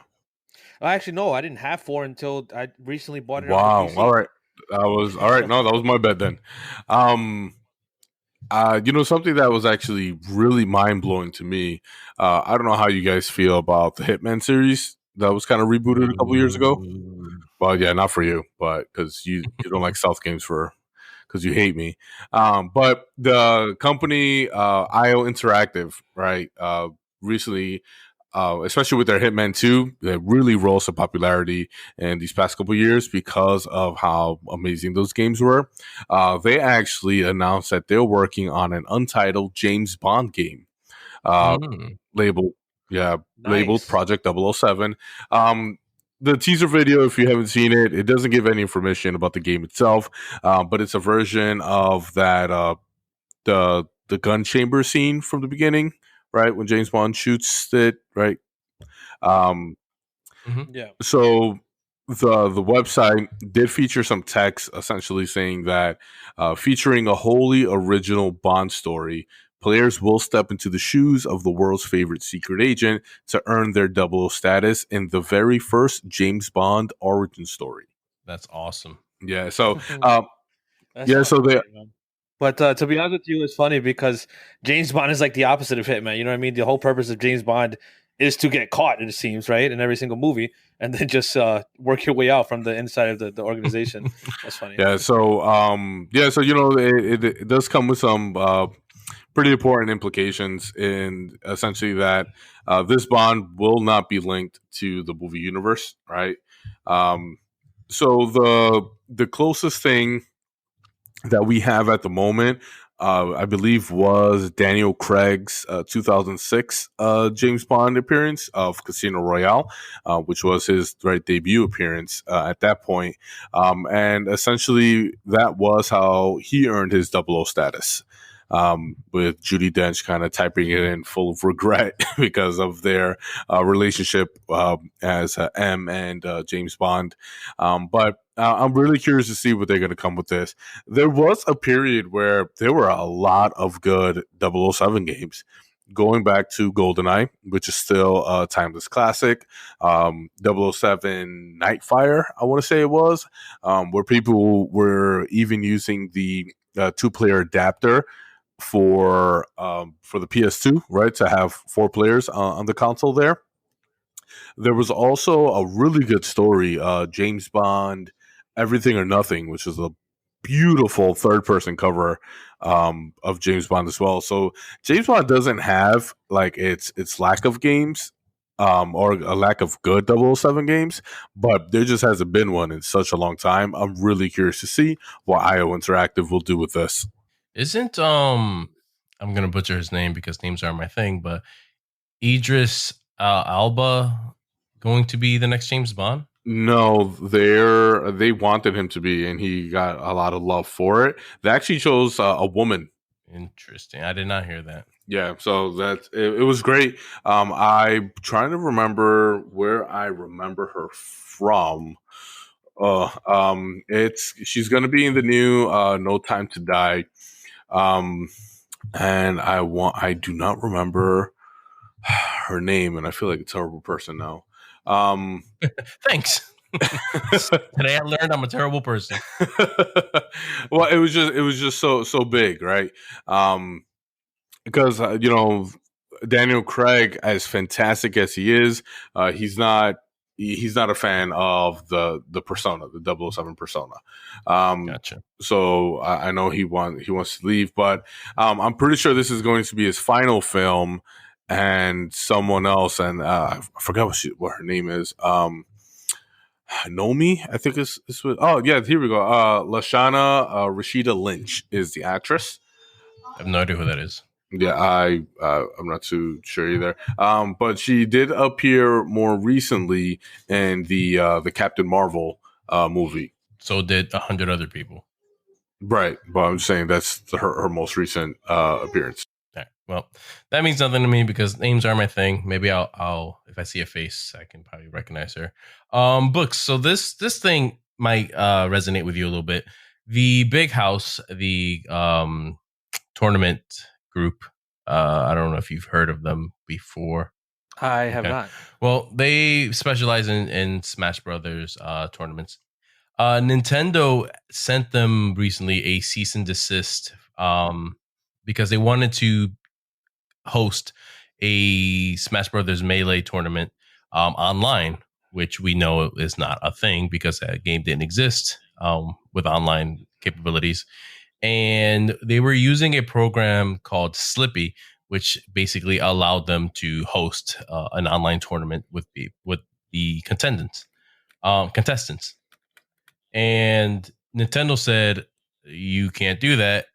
Actually, no, I didn't have 4 until I recently bought it on the Wow. All PC. right. That was all right. No, that was my bad then. Um. Something that was actually really mind blowing to me. I don't know how you guys feel about the Hitman series that was kind of rebooted a couple years ago. Ooh. Well, yeah, not for you, but because you don't like stealth games because you hate me. But the company IO Interactive, right, recently, especially with their Hitman 2, they really rose to popularity in these past couple years because of how amazing those games were. They actually announced that they're working on an untitled James Bond game. Uh, Mm. labeled yeah labeled Nice. Project 007. um the teaser video, if you haven't seen it, it doesn't give any information about the game itself, but it's a version of that the gun chamber scene from the beginning, right, when James Bond shoots it, right. um Mhm. Yeah. so the website did feature some text essentially saying that, featuring a wholly original Bond story, players will step into the shoes of the world's favorite secret agent to earn their double status in the very first James Bond origin story. That's awesome. Yeah, so uh, That yeah, sounds so they great, man. But to be honest with you, it's funny because James Bond is like the opposite of Hitman. You know what I mean? The whole purpose of James Bond is to get caught, it seems, right? In every single movie, and then just work your way out from the inside of the organization. That's funny. yeah, so it does come with some pretty important implications in essentially that this bond will not be linked to the movie universe, right? Um, so the closest thing that we have at the moment, I believe, was Daniel Craig's 2006 James Bond appearance of Casino Royale, which was his debut appearance at that point. And essentially, that was how he earned his double O status. With Judi Dench kind of typing it in full of regret because of their relationship as M and James Bond. But I'm really curious to see what they're going to come with this. There was a period where there were a lot of good 007 games. Going back to GoldenEye, which is still a timeless classic, 007 Nightfire, I want to say it was, where people were even using the two-player adapter for the PS2, right, to have four players on the console there. There was also a really good story, James Bond, Everything or Nothing, which is a beautiful third person cover of James Bond as well. So James Bond doesn't have like its lack of games or a lack of good 007 games, but there just hasn't been one in such a long time. I'm really curious to see what IO Interactive will do with this. Isn't I'm gonna butcher his name because names aren't my thing, but Idris Alba going to be the next James Bond? No, they wanted him to be, and he got a lot of love for it. They actually chose a woman. Interesting. I did not hear that. Yeah, so that it was great. I'm trying to remember where I remember her from. It's she's gonna be in the new No Time to Die. Um, and I do not remember her name, and I feel like a terrible person now. Thanks. Today I learned I'm a terrible person. Well, it was just so big, right? Because Daniel Craig, as fantastic as he is, he's not a fan of the persona, the 007 persona. Gotcha. So I know he wants to leave, but I'm pretty sure this is going to be his final film, and someone else, and I forgot what her name is. Nomi, I think is what. Oh yeah, here we go. Lashana Rashida Lynch is the actress. I have no idea who that is. Yeah, I'm not too sure either. But she did appear more recently in the Captain Marvel movie. So did 100 other people. Right, but I'm saying that's her most recent appearance. Okay. Well, that means nothing to me because names are my thing. Maybe I'll if I see a face, I can probably recognize her. Books. So this thing might resonate with you a little bit. The Big House, the tournament group. I don't know if you've heard of them before. I have not. Well, they specialize in Smash Brothers tournaments. Nintendo sent them recently a cease and desist because they wanted to host a Smash Brothers Melee tournament online, which we know is not a thing because that game didn't exist with online capabilities. And they were using a program called Slippy, which basically allowed them to host an online tournament with the contestants. And Nintendo said you can't do that.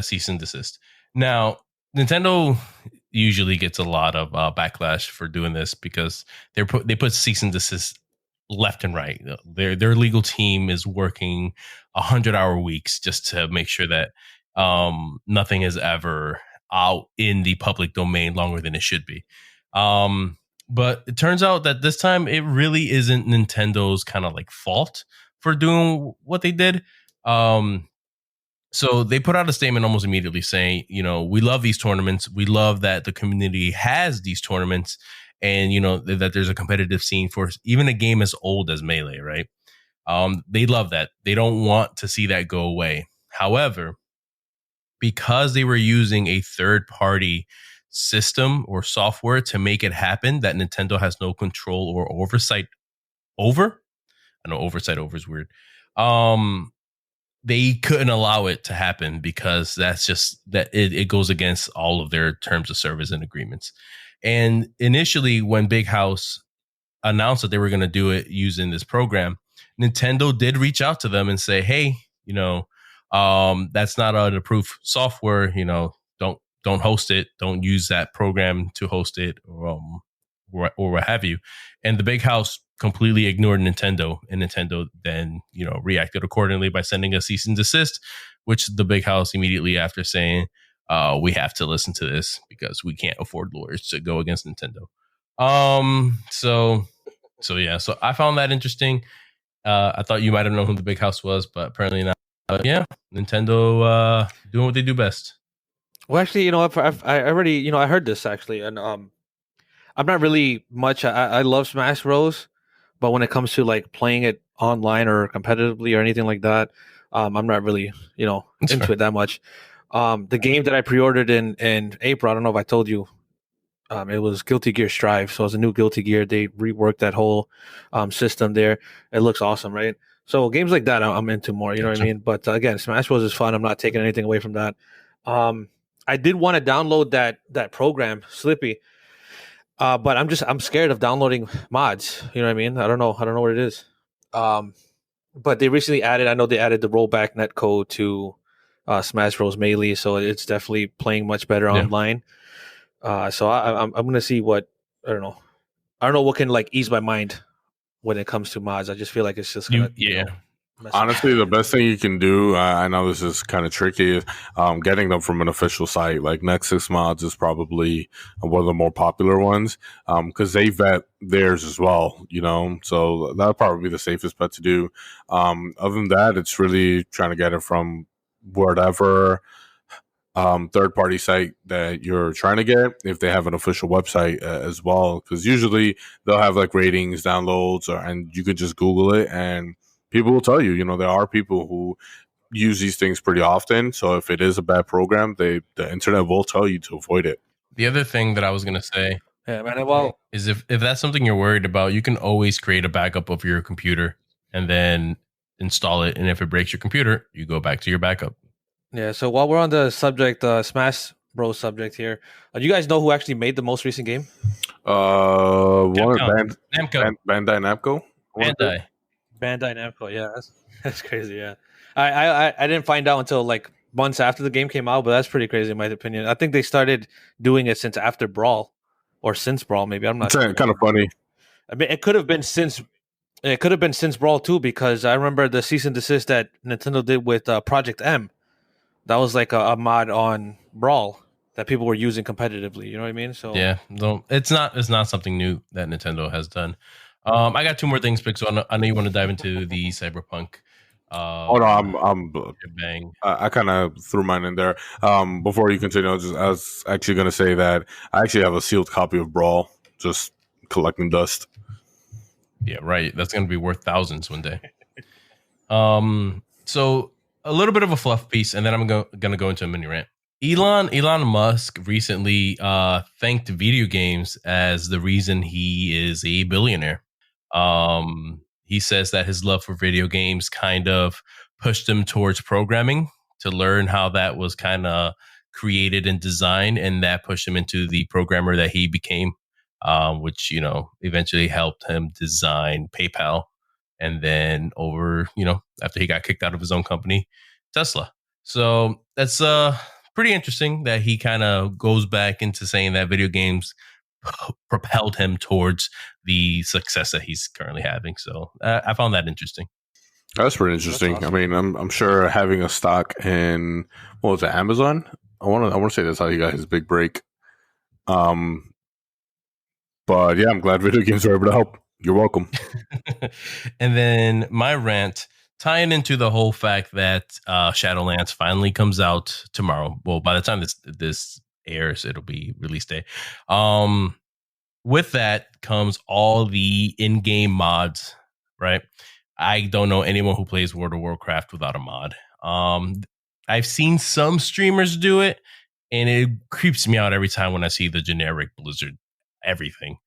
Cease and desist. Now, Nintendo usually gets a lot of backlash for doing this because they put cease and desist left and right. Their legal team is working 100-hour weeks just to make sure that nothing is ever out in the public domain longer than it should be. But it turns out that this time it really isn't Nintendo's kind of like fault for doing what they did. So they put out a statement almost immediately saying, we love these tournaments. We love that the community has these tournaments and, that there's a competitive scene for even a game as old as Melee, right? They love that. They don't want to see that go away. However, because they were using a third-party system or software to make it happen that Nintendo has no control or oversight over. I know oversight over is weird. they couldn't allow it to happen because that's just that it goes against all of their terms of service and agreements. And initially, when Big House announced that they were going to do it using this program, Nintendo did reach out to them and say, "Hey, that's not an approved software. Don't host it. Don't use that program to host it, or what have you." And the Big House completely ignored Nintendo, and Nintendo then reacted accordingly by sending a cease and desist, which the Big House immediately after saying, "We have to listen to this because we can't afford lawyers to go against Nintendo." So yeah, so I found that interesting. I thought you might have known who the Big House was, but apparently not. Yeah, Nintendo doing what they do best. Well, actually, I already, I heard this actually, and I'm not really much. I love Smash Bros, but when it comes to like playing it online or competitively or anything like that, I'm not really, That's into fair. it that much. The game that I pre-ordered in April, I don't know if I told you, it was Guilty Gear Strive. So it's a new Guilty Gear. They reworked that whole system there. It looks awesome, right? So games like that, I'm into more. You know what I Gotcha. mean? But again, Smash Bros is fun. I'm not taking anything away from that. Um, I did want to download that program, Slippy, but I'm scared of downloading mods. You know what I mean? I don't know what it is. Um, but they recently added. I know they added the rollback netcode to Smash Bros Melee, so it's definitely playing much better Yeah. online. So I'm gonna see what I don't know. I don't know what can like ease my mind when it comes to mods. I just feel like it's just gonna mess up. Honestly, the best thing you can do, I know this is kind of tricky, is getting them from an official site. Like Nexus Mods is probably one of the more popular ones because they vet theirs as well, So that'll probably be the safest bet to do. Other than that, it's really trying to get it from whatever third party site that you're trying to get, if they have an official website as well, because usually they'll have like ratings, downloads, and you could just Google it and people will tell you. There are people who use these things pretty often, so if it is a bad program, the internet will tell you to avoid it. The other thing that I was gonna say Yeah, man. Well, is if that's something you're worried about, you can always create a backup of your computer and then install it. And if it breaks your computer, you go back to your backup. yeah. So while we're on the subject, Smash Bros subject here, do you guys know who actually made the most recent game? One Namco. Namco. Bandai Namco. Bandai. Bandai Namco. Yeah, that's crazy. Yeah, I didn't find out until like months after the game came out, but that's pretty crazy in my opinion. I think they started doing it since after Brawl, or since Brawl. Maybe I'm not It's sure. kind of funny. I mean, it could have been since. It could have been since Brawl too, because I remember the cease and desist that Nintendo did with Project M. That was like a mod on Brawl that people were using competitively. You know what I mean? So Yeah, no, it's not something new that Nintendo has done. I got two more things, Pick. So I know you want to dive into the Cyberpunk. Oh no, I'm Bang. I kind of threw mine in there. Before you continue, I was actually going to say that I actually have a sealed copy of Brawl, just collecting dust. Yeah, right. That's going to be worth thousands one day. So a little bit of a fluff piece, and then I'm going to go into a mini rant. Elon Musk recently thanked video games as the reason he is a billionaire. He says that his love for video games kind of pushed him towards programming to learn how that was kind of created and designed, and that pushed him into the programmer that he became, which eventually helped him design PayPal, and then after he got kicked out of his own company, Tesla. So that's pretty interesting that he kind of goes back into saying that video games propelled him towards the success that he's currently having. So I found that interesting. That's pretty interesting. That's awesome. I mean, I'm sure having a stock in what was it, Amazon? I want to say that's how he got his big break. But yeah, I'm glad video games are able to help. You're welcome. And then my rant, tying into the whole fact that Shadowlands finally comes out tomorrow. Well, by the time this airs, it'll be release day. With that comes all the in-game mods, right? I don't know anyone who plays World of Warcraft without a mod. I've seen some streamers do it, and it creeps me out every time when I see the generic Blizzard everything.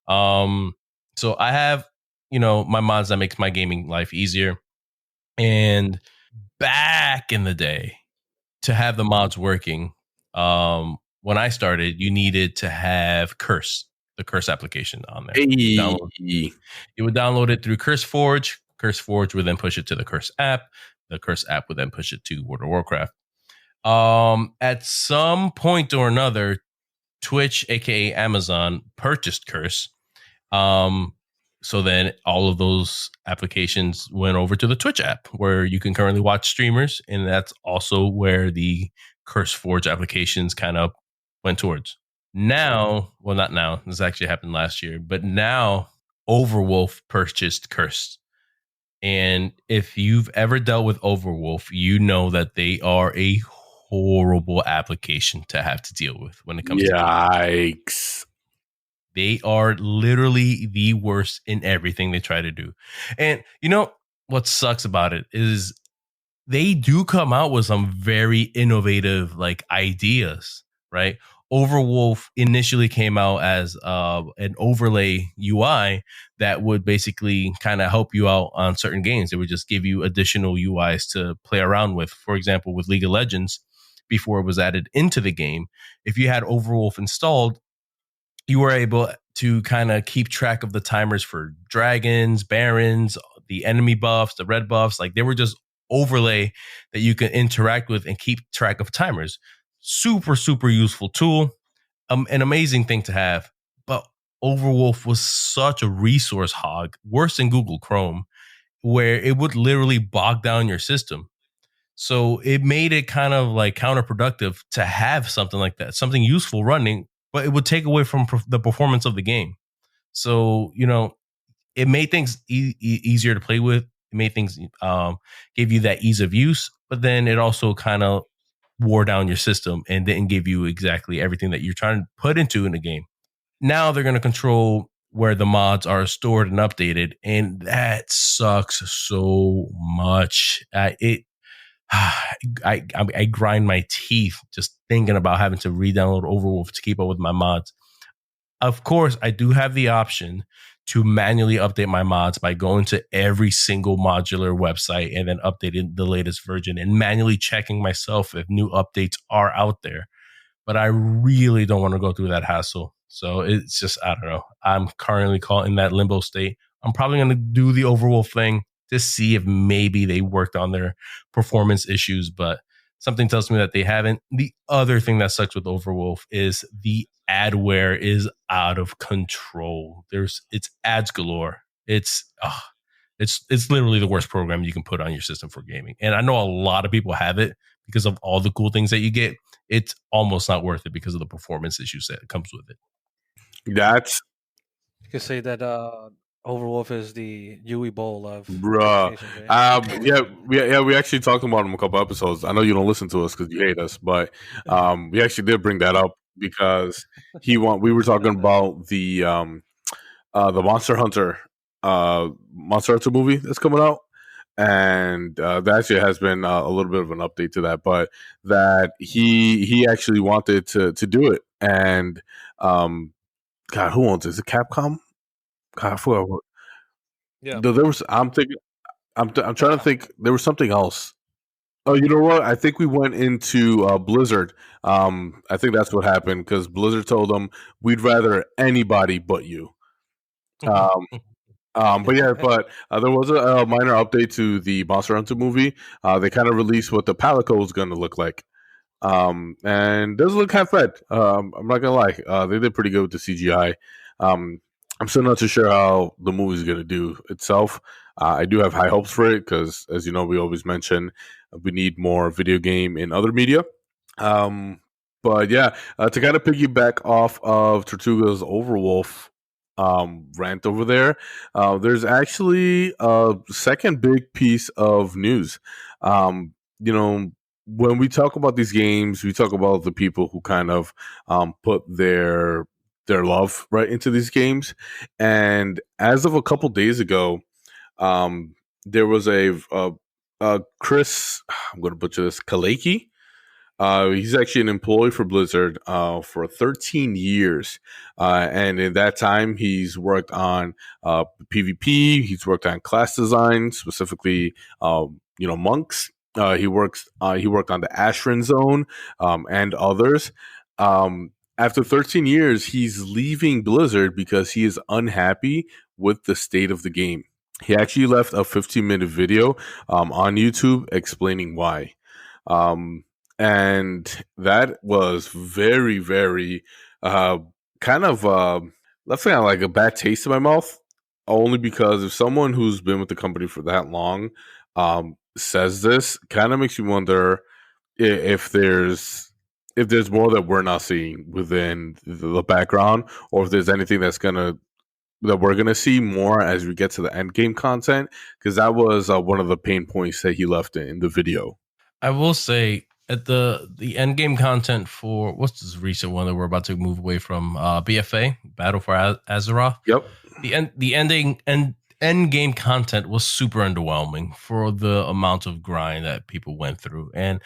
So I have, my mods that makes my gaming life easier. And back in the day, to have the mods working, when I started, you needed to have Curse, the Curse application on there. Download. Hey. You would download it through CurseForge. CurseForge would then push it to the Curse app. The Curse app would then push it to World of Warcraft. At some point or another, Twitch, aka Amazon, purchased Curse. So then all of those applications went over to the Twitch app, where you can currently watch streamers, and that's also where the CurseForge applications kind of went towards. Now, well, not now. This actually happened last year, but now Overwolf purchased Curse. And if you've ever dealt with Overwolf, you know that they are a horrible application to have to deal with when it comes to gaming. Yikes. They are literally the worst in everything they try to do. And you know what sucks about it is they do come out with some very innovative like ideas, right? Overwolf initially came out as an overlay UI that would basically kind of help you out on certain games. It would just give you additional UIs to play around with. For example, with League of Legends, before it was added into the game, if you had Overwolf installed, you were able to kind of keep track of the timers for dragons, barons, the enemy buffs, the red buffs. Like they were just overlay that you can interact with and keep track of timers. Super, super useful tool. An amazing thing to have. But Overwolf was such a resource hog, worse than Google Chrome, where it would literally bog down your system. So it made it kind of like counterproductive to have something like that, something useful running, but it would take away from the performance of the game. So, you know, it made things easier to play with. It made things, gave you that ease of use, but then it also kind of wore down your system and didn't give you exactly everything that you're trying to put into in a game. Now they're going to control where the mods are stored and updated, and that sucks so much. I grind my teeth just thinking about having to re-download Overwolf to keep up with my mods. Of course, I do have the option to manually update my mods by going to every single modular website and then updating the latest version and manually checking myself if new updates are out there. But I really don't want to go through that hassle. So it's just, I don't know. I'm currently caught in that limbo state. I'm probably going to do the Overwolf thing to see if maybe they worked on their performance issues, but something tells me that they haven't. The other thing that sucks with Overwolf is the adware is out of control. It's ads galore. It's literally the worst program you can put on your system for gaming. And I know a lot of people have it because of all the cool things that you get. It's almost not worth it because of the performance issues that comes with it. That's You could say that Overwolf is the Yui Bowl of bruh. applications, right? We actually talked about him a couple episodes. I know you don't listen to us because you hate us, but we actually did bring that up because we were talking about the Monster Hunter movie that's coming out. And that actually has been a little bit of an update to that, but that he actually wanted to do it. And God, who owns it? Is it Capcom? God, I forgot what. Yeah. There was. I'm thinking. I'm trying to think. There was something else. Oh, you know what? I think we went into Blizzard. I think that's what happened because Blizzard told them we'd rather anybody but you. But there was a minor update to the Monster Hunter movie. They kind of released what the Palico is going to look like. And it does look half fed. I'm not gonna lie. They did pretty good with the CGI. I'm still not too sure how the movie is gonna do itself. I do have high hopes for it because, as you know, we always mention we need more video game in other media. But yeah, to kind of piggyback off of Tortuga's Overwolf rant over there, there's actually a second big piece of news. You know, when we talk about these games, we talk about the people who kind of put their love right into these games. And as of a couple days ago, there was a Chris, I'm going to butcher this, Kaleki. He's actually an employee for Blizzard for 13 years. And in that time, he's worked on PvP. He's worked on class design, specifically, monks. He worked on the Ashran Zone and others. After 13 years, he's leaving Blizzard because he is unhappy with the state of the game. He actually left a 15-minute video on YouTube explaining why. Um, and that was very, very uh, kind of left kind of like a bad taste in my mouth. Only because if someone who's been with the company for that long says this, kind of makes you wonder if there's more that we're not seeing within the background, or if there's anything that we're gonna see more as we get to the end game content, because that was one of the pain points that he left in the video. I will say at the end game content for what's this recent one that we're about to move away from, BFA Battle for Azeroth. Yep. The end game content was super underwhelming for the amount of grind that people went through, and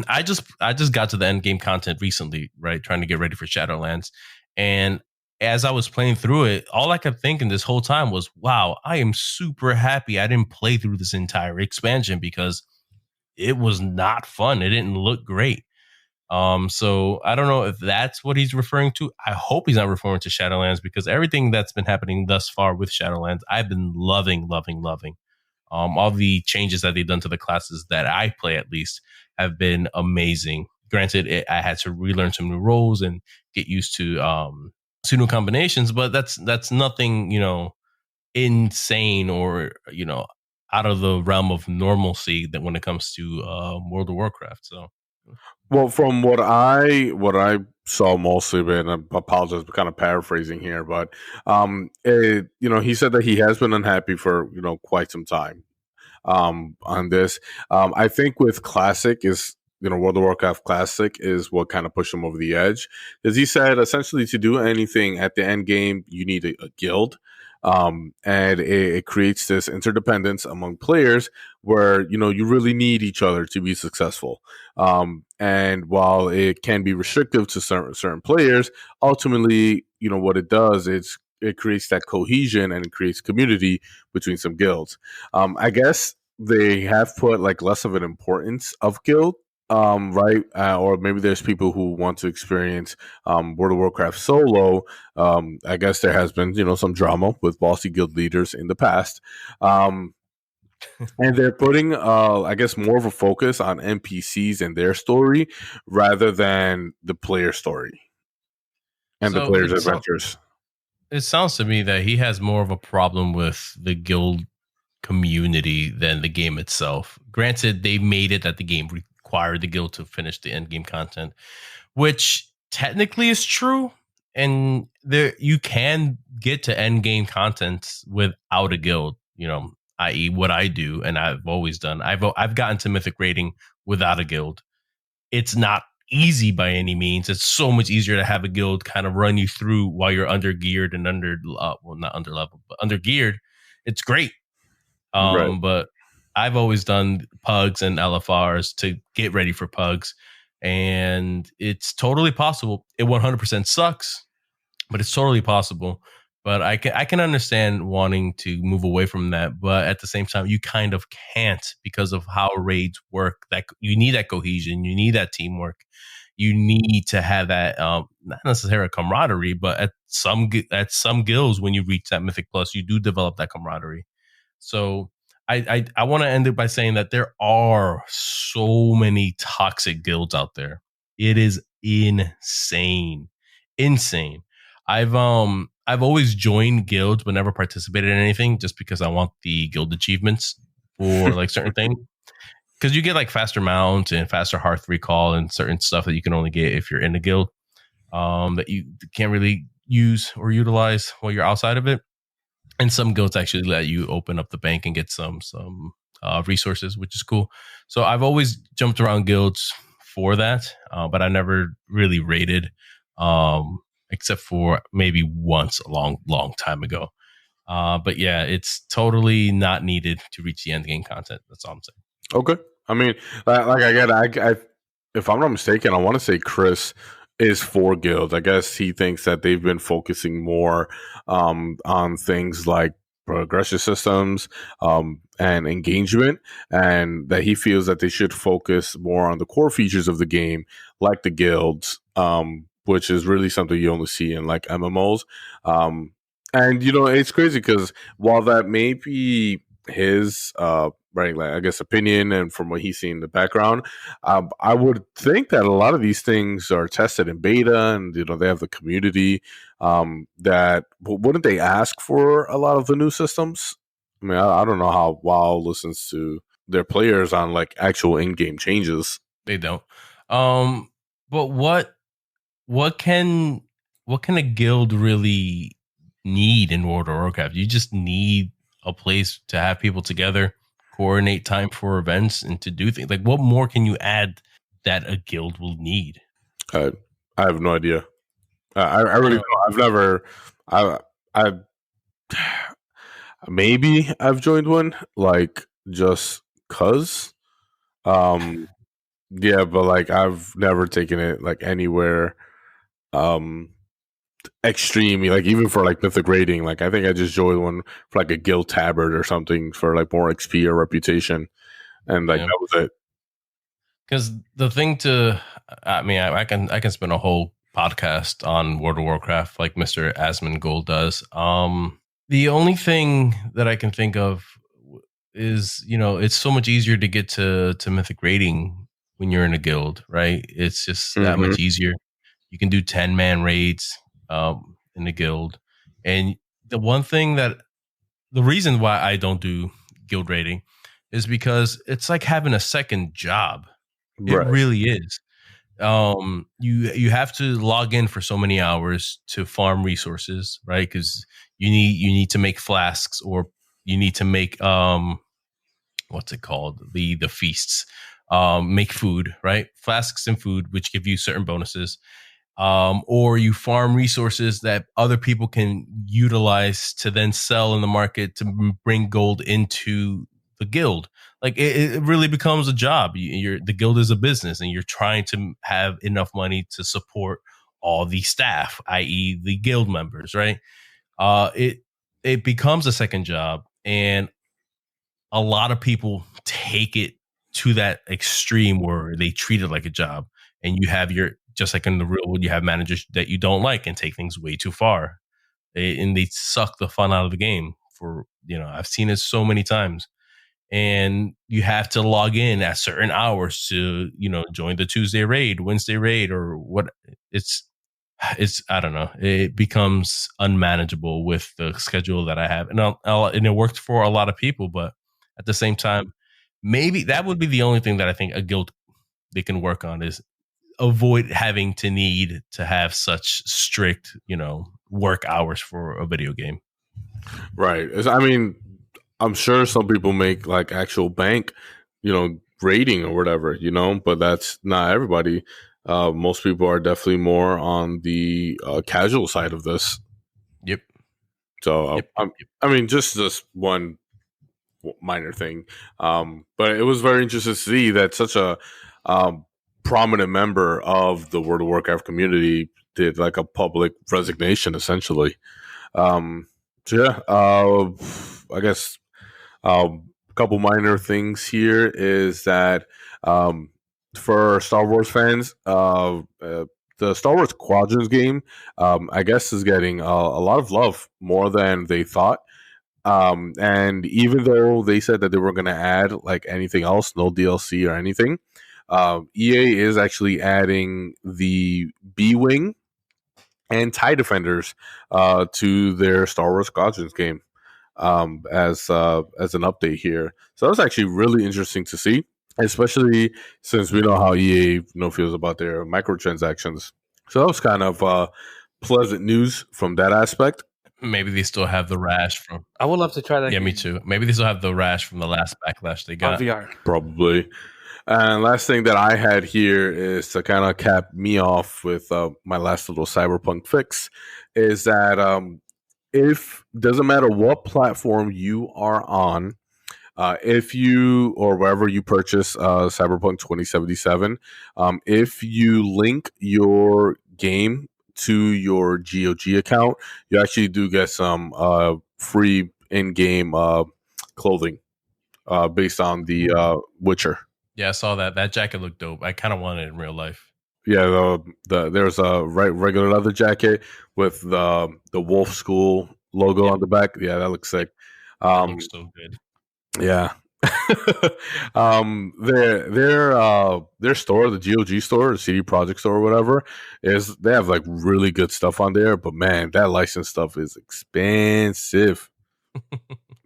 I just got to the end game content recently, right? Trying to get ready for Shadowlands, and as I was playing through it, all I kept thinking this whole time was, "Wow, I am super happy I didn't play through this entire expansion because it was not fun. It didn't look great." So I don't know if that's what he's referring to. I hope he's not referring to Shadowlands, because everything that's been happening thus far with Shadowlands, I've been loving, loving, loving. All the changes that they've done to the classes that I play, at least, have been amazing. Granted, I had to relearn some new roles and get used to some new combinations, but that's nothing, insane or out of the realm of normalcy that when it comes to World of Warcraft. So. Well, from what I saw mostly, and I apologize for kind of paraphrasing here, but he said that he has been unhappy for quite some time on this. I think with Classic is World of Warcraft Classic is what kind of pushed him over the edge, because he said essentially to do anything at the end game you need a guild. And it creates this interdependence among players where you really need each other to be successful. And while it can be restrictive to certain players, ultimately, what it does is it creates that cohesion and it creates community between some guilds. I guess they have put like less of an importance of guild, right? Or maybe there's people who want to experience World of Warcraft solo. I guess there has been, some drama with bossy guild leaders in the past. And they're putting, I guess, more of a focus on NPCs and their story rather than the player story and the player's adventures. It sounds to me that he has more of a problem with the guild community than the game itself. Granted, they made it that the game required the guild to finish the end game content, which technically is true. And there you can get to end game content without a guild, i.e. what I do and I've always done. I've gotten to mythic rating without a guild. It's not easy by any means. It's so much easier to have a guild kind of run you through while you're under geared and not under level, but under geared. It's great. Right. But I've always done pugs and LFRs to get ready for pugs, and it's totally possible. It 100% sucks, but it's totally possible. But I can understand wanting to move away from that, but at the same time, you kind of can't because of how raids work. That you need that cohesion, you need that teamwork, you need to have that not necessarily camaraderie, but at some guilds, when you reach that Mythic Plus, you do develop that camaraderie. So I want to end it by saying that there are so many toxic guilds out there. It is insane. I've always joined guilds but never participated in anything just because I want the guild achievements for like certain things. Because you get like faster mount and faster hearth recall and certain stuff that you can only get if you're in a guild that you can't really use or utilize while you're outside of it. And some guilds actually let you open up the bank and get some resources, which is cool. So I've always jumped around guilds for that, but I never really raided, except for maybe once a long, long time ago. But yeah, it's totally not needed to reach the end game content. That's all I'm saying. Okay. I mean, like I if I'm not mistaken, I want to say Chris is for guilds. I guess he thinks that they've been focusing more on things like progression systems, and engagement, and that he feels that they should focus more on the core features of the game, like the guilds, which is really something you only see in like MMOs. And it's crazy because while that may be his right, like I guess opinion, and from what he's seen in the background, I would think that a lot of these things are tested in beta, and they have the community. That wouldn't they ask for a lot of the new systems? I mean, I don't know how WoW listens to their players on like actual in-game changes. They don't. But what can a guild really need in World of Warcraft? You just need a place to have people together, coordinate time for events, and to do things. Like, what more can you add that a guild will need? I have no idea. I really don't. I've never. I maybe I've joined one like just cause. Yeah, but like I've never taken it like anywhere um extreme, like even for like mythic rating. Like I think I just joined one for like a guild tabard or something for like more XP or reputation, and like that was it. Because the thing to, I mean, I can spend a whole podcast on World of Warcraft like Mr. Asmongold does. The only thing that I can think of is, it's so much easier to get to mythic rating when you're in a guild, right? It's just that much easier. You can do 10-man raids in the guild. And the reason why I don't do guild rating is because it's like having a second job. It Right. really is. You have to log in for so many hours to farm resources, right? Because you need to make flasks, or you need to make what's it called, the feasts, make food, right? Flasks and food, which give you certain bonuses, or you farm resources that other people can utilize to then sell in the market to bring gold into the guild. Like it really becomes a job. The guild is a business, and you're trying to have enough money to support all the staff, i.e., the guild members, right? It becomes a second job, and a lot of people take it to that extreme where they treat it like a job. And you have just like in the real world, you have managers that you don't like and take things way too far. And they suck the fun out of the game. I've seen it so many times. And you have to log in at certain hours to, join the Tuesday raid, Wednesday raid, or what. It's I don't know. It becomes unmanageable with the schedule that I have, and and it worked for a lot of people. But at the same time, maybe that would be the only thing that I think a guild they can work on is avoid having to need to have such strict, work hours for a video game. Right. I mean, I'm sure some people make like actual bank, rating or whatever, but that's not everybody. Most people are definitely more on the casual side of this. Yep. So, I mean, just this one minor thing. But it was very interesting to see that such a prominent member of the World of Warcraft community did like a public resignation, essentially. So yeah, I guess a couple minor things here is that for Star Wars fans, the Star Wars Squadrons game, I guess, is getting a lot of love, more than they thought. And even though they said that they were going to add like anything else, no DLC or anything, EA is actually adding the B-Wing and TIE Defenders to their Star Wars Squadrons game as an update here. So that was actually really interesting to see, especially since we know how EA feels about their microtransactions. So that was kind of pleasant news from that aspect. Maybe they still have the rash from. I would love to try that. Yeah, me too. Maybe they still have the rash from the last backlash they got. On VR. Probably. And last thing that I had here is to kind of cap me off with my last little Cyberpunk fix is that if doesn't matter what platform you are on, if you or wherever you purchase Cyberpunk 2077, if you link your game to your GOG account, you actually do get some free in-game clothing. based on the Witcher. Yeah, I saw that. That jacket looked dope. I kind of want it in real life. Yeah, there's a regular leather jacket with the Wolf School logo on the back. Yeah, that looks sick. It looks so good. Yeah. Their store, the GOG store, the CD Project store, or whatever, is they have like really good stuff on there. But man, that licensed stuff is expensive.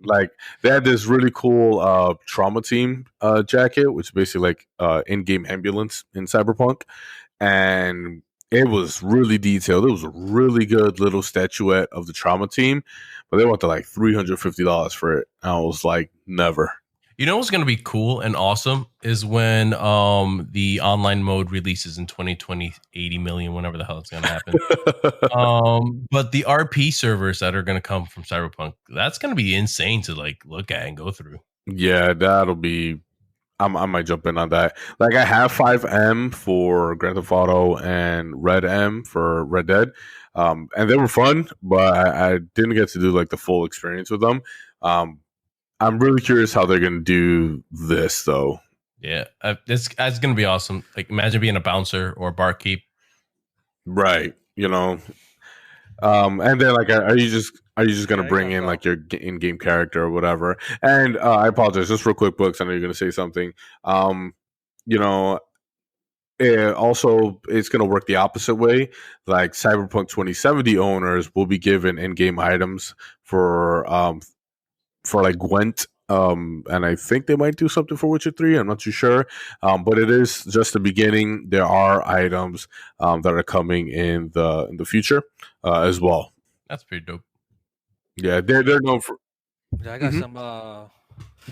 Like they had this really cool trauma team jacket, which is basically like in-game ambulance in Cyberpunk, and it was really detailed. It was a really good little statuette of the trauma team, but they wanted like $350 for it. I was like, never. You know what's going to be cool and awesome is when the online mode releases in 2020, 80 million, whenever the hell it's going to happen. But the RP servers that are going to come from Cyberpunk, that's going to be insane to like look at and go through. Yeah, that'll be. I might jump in on that. Like I have 5M for Grand Theft Auto and Red M for Red Dead, and they were fun, but I didn't get to do like the full experience with them. I'm really curious how they're going to do this, though. Yeah, it's going to be awesome. Like, imagine being a bouncer or a barkeep. Right. You know, and then like, are you just going to bring in like your in-game character or whatever? And I apologize, just real quick, Books. I know you're going to say something. You know, it's going to work the opposite way. Like Cyberpunk 2070 owners will be given in-game items for like Gwent, and I think they might do something for Witcher 3. I'm not too sure, but it is just the beginning. There are items that are coming in the future as well. That's pretty dope. Yeah, they're known for. I got some. I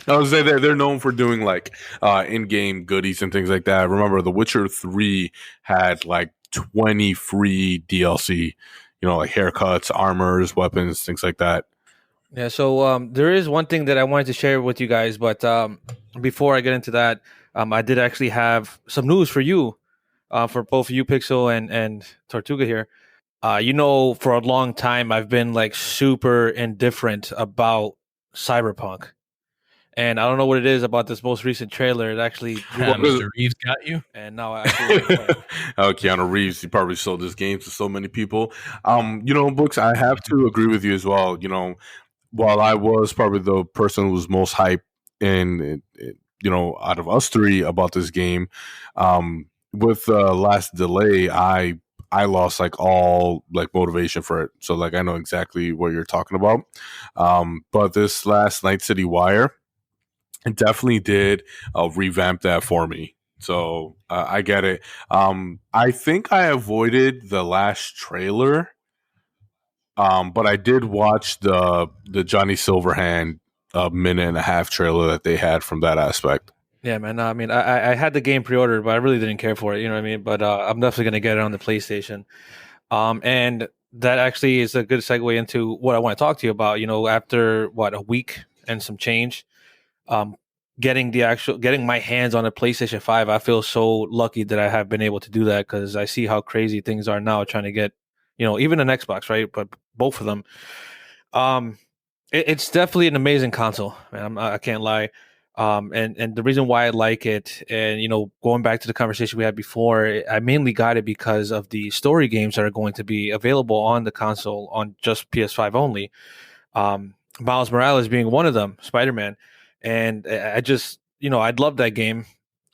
was say they're known for doing like in-game goodies and things like that. Remember, The Witcher 3 had like 20 free DLC. You know, like haircuts, armors, weapons, things like that. Yeah, so there is one thing that I wanted to share with you guys, but before I get into that, I did actually have some news for you, for both you, Pixel and Tortuga here. For a long time I've been like super indifferent about Cyberpunk, and I don't know what it is about this most recent trailer. It actually Mr. Reeves got you, and now I feel Keanu Reeves, he probably sold this game to so many people. Books, I have to agree with you as well. You know, while I was probably the person who was most hyped out of us three about this game, with the last delay, I lost like all like motivation for it. So like I know exactly what you're talking about. But this last Night City Wire, it definitely did revamp that for me. So I get it. I think I avoided the last trailer. But I did watch the Johnny Silverhand minute and a half trailer that they had from that aspect. Yeah, man. I mean, I had the game pre-ordered, but I really didn't care for it. You know what I mean? But I'm definitely gonna get it on the PlayStation. And that actually is a good segue into what I want to talk to you about. You know, after a week and some change, getting my hands on a PlayStation 5, I feel so lucky that I have been able to do that, because I see how crazy things are now trying to get, even an Xbox, right? But both of them. It's definitely an amazing console, man. I can't lie. And the reason why I like it, and going back to the conversation we had before, I mainly got it because of the story games that are going to be available on the console on just PS5 only. Miles Morales being one of them, Spider-Man, and I just I'd love that game.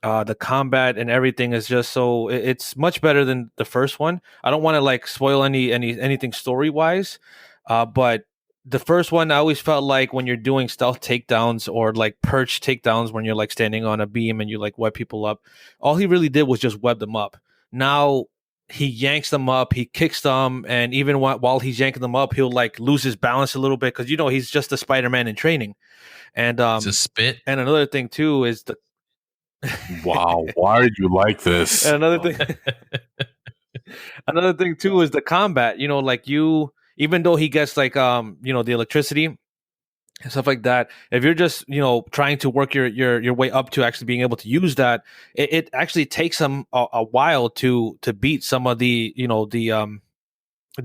The combat and everything is just it's much better than the first one. I don't want to like spoil anything story wise, but the first one, I always felt like when you're doing stealth takedowns or like perch takedowns, when you're like standing on a beam and you like web people up, all he really did was just web them up. Now he yanks them up, he kicks them, and even while he's yanking them up, he'll like lose his balance a little bit, because he's just a Spider-Man in training. And it's a spit. And another thing too is the wow, why are you like this? And another thing too is the combat. Even though he gets like the electricity and stuff like that, if you're just trying to work your way up to actually being able to use that, it actually takes him a while to beat some of the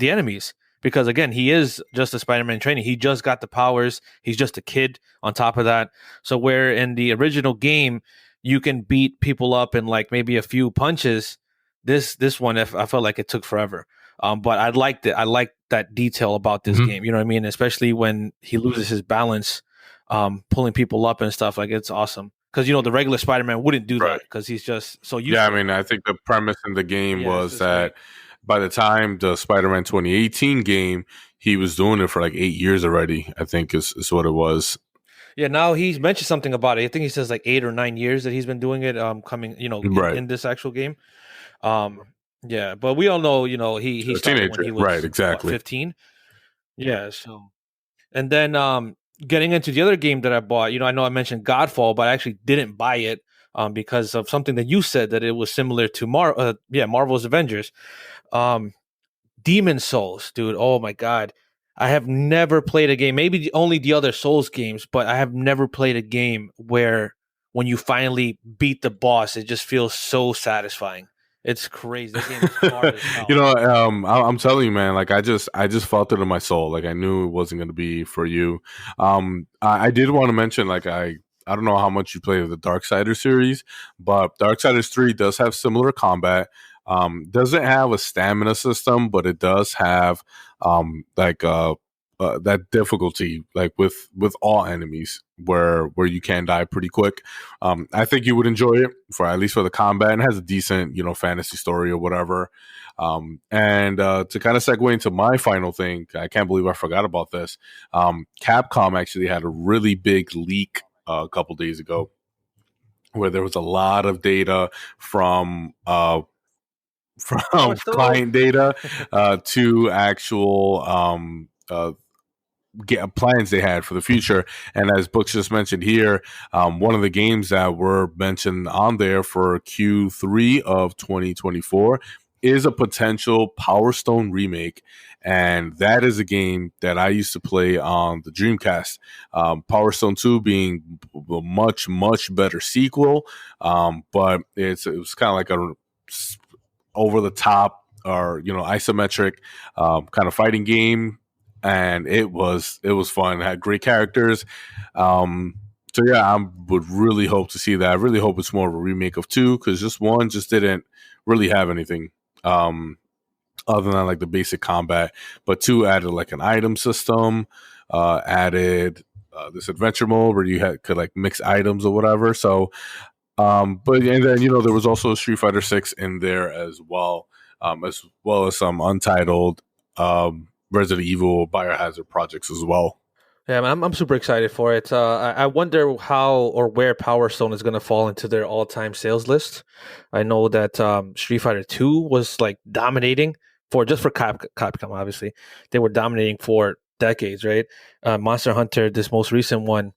enemies. because again, he is just a Spider-Man in training. He just got the powers. He's just a kid on top of that. So where in the original game you can beat people up in like maybe a few punches, this one I felt like it took forever. But I liked it. I liked that detail about this game. You know what I mean? Especially when he loses his balance, pulling people up and stuff. Like, it's awesome. Because, the regular Spider-Man wouldn't do that because he's just so used to it. I mean, I think the premise in the game was that by the time the Spider-Man 2018 game, he was doing it for like 8 years already, I think is what it was. Yeah, now he's mentioned something about it. I think he says like 8 or 9 years that he's been doing it, coming, in this actual game. Yeah, but we all know, he started teenager. when he was exactly 15. Yeah, so and then getting into the other game that I bought, I know I mentioned Godfall, but I actually didn't buy it because of something that you said, that it was similar to Marvel's Avengers. Demon Souls, dude. Oh my god. I have never played a game, maybe only the other Souls games, but I have never played a game where when you finally beat the boss, it just feels so satisfying. It's crazy. That game is hard as hell. I'm telling you, man. Like, I just felt it in my soul. Like, I knew it wasn't going to be for you. I did want to mention, like, I don't know how much you play with the Darksiders series, but Darksiders 3 does have similar combat. Doesn't have a stamina system, but it does have that difficulty, like with all enemies, where you can die pretty quick. I think you would enjoy it, for at least for the combat, and has a decent fantasy story or whatever. And to kind of segue into my final thing, I can't believe I forgot about this. Capcom actually had a really big leak a couple days ago, where there was a lot of data from client data to actual plans they had for the future. And as Books just mentioned here, one of the games that were mentioned on there for Q3 of 2024 is a potential Power Stone remake. And that is a game that I used to play on the Dreamcast. Power Stone 2 being a much, much better sequel. But it was kind of like a over the top, or isometric kind of fighting game, and it was fun. It had great characters. So yeah, I would really hope to see that. I really hope it's more of a remake of 2, because just 1 just didn't really have anything other than like the basic combat, but 2 added like an item system, added this adventure mode where you could like mix items or whatever. So but and then there was also Street Fighter 6 in there as well as some untitled Resident Evil Biohazard projects as well. Yeah, man, I'm super excited for it. I wonder how or where Power Stone is going to fall into their all-time sales list. I know that Street Fighter 2 was like dominating for Capcom. Obviously, they were dominating for decades, right? Monster Hunter, this most recent one,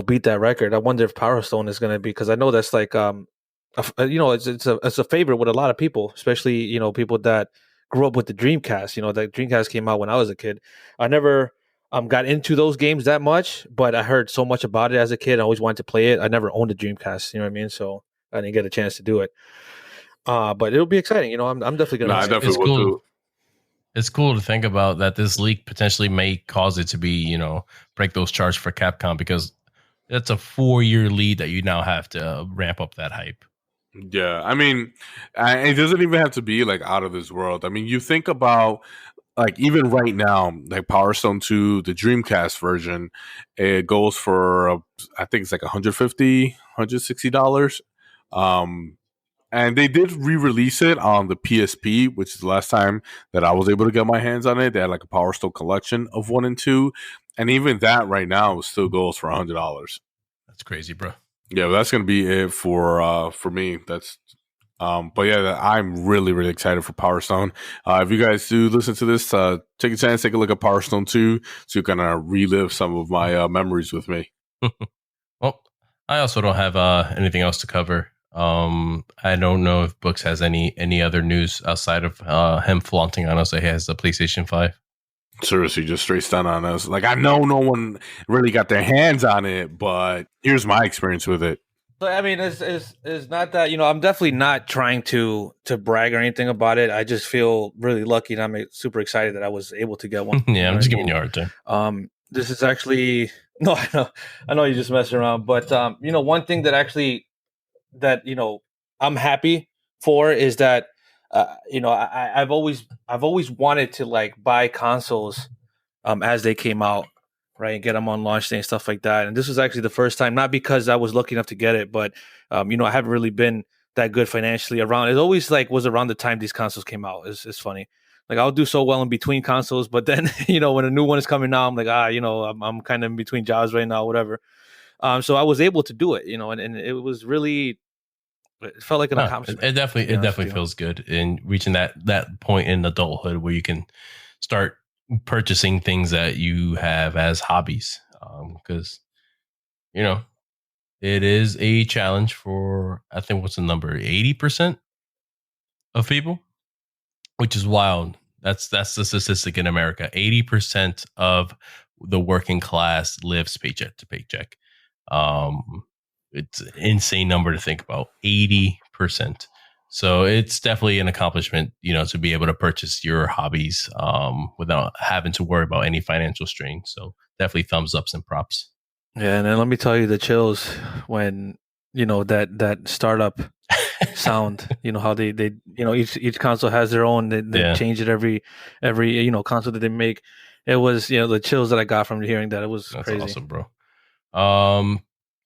beat that record. I wonder if Power Stone is going to be, because I know that's like it's a favorite with a lot of people, especially people that grew up with the Dreamcast. That Dreamcast came out when I was a kid. I never got into those games that much, but I heard so much about it as a kid. I always wanted to play it. I never owned a Dreamcast, you know what I mean? So I didn't get a chance to do it. But it'll be exciting. I'm definitely going to. I definitely will too. It's cool to think about that this leak potentially may cause it to be, break those charts for Capcom, because that's a 4-year lead that you now have to ramp up that hype. Yeah, I mean, it doesn't even have to be like out of this world. I mean, you think about like even right now, like Power Stone 2, the Dreamcast version, it goes for I think it's like $150, $160. And they did re-release it on the PSP, which is the last time that I was able to get my hands on it. They had like a Power Stone collection of 1 and 2, and even that right now still goes for $100. That's crazy, bro. Yeah, that's gonna be it for me. That's but yeah, I'm really, really excited for Power Stone. If you guys do listen to this, take a chance, take a look at Power Stone 2, so you can relive some of my memories with me. Well, I also don't have anything else to cover. I don't know if Books has any other news outside of him flaunting on us that he has the PlayStation 5. Seriously, just straight stun on us. Like, I know no one really got their hands on it, but here's my experience with it. So I mean, it's not that, I'm definitely not trying to brag or anything about it. I just feel really lucky, and I'm super excited that I was able to get one. You Yeah, know I'm what I just mean? giving you a hard time. This is actually no, I know you're just messing around, but one thing that actually that I'm happy for is that I've always wanted to like buy consoles as they came out, right, and get them on launch day and stuff like that. And this was actually the first time, not because I was lucky enough to get it, but I haven't really been that good financially around. It always like was around the time these consoles came out. It's funny. Like I'll do so well in between consoles, but then when a new one is coming out, I'm like I'm kind of in between jobs right now, whatever. So I was able to do it, and it was really it felt like an No, it accomplishment. definitely To be it honest with definitely you. feels good in reaching that point in adulthood where you can start purchasing things that you have as hobbies. Because you know it is a challenge for, I think, what's the number, 80% of people, which is wild. That's the statistic in America. 80% of the working class lives paycheck to paycheck. Um, it's an insane number to think about. 80%. So it's definitely an accomplishment, to be able to purchase your hobbies without having to worry about any financial strain. So definitely thumbs ups and props. Yeah, and then let me tell you the chills when that startup sound. How they each console has their own. They Yeah, change it every console that they make. It was the chills that I got from hearing that. It was that's crazy. awesome, bro. Um,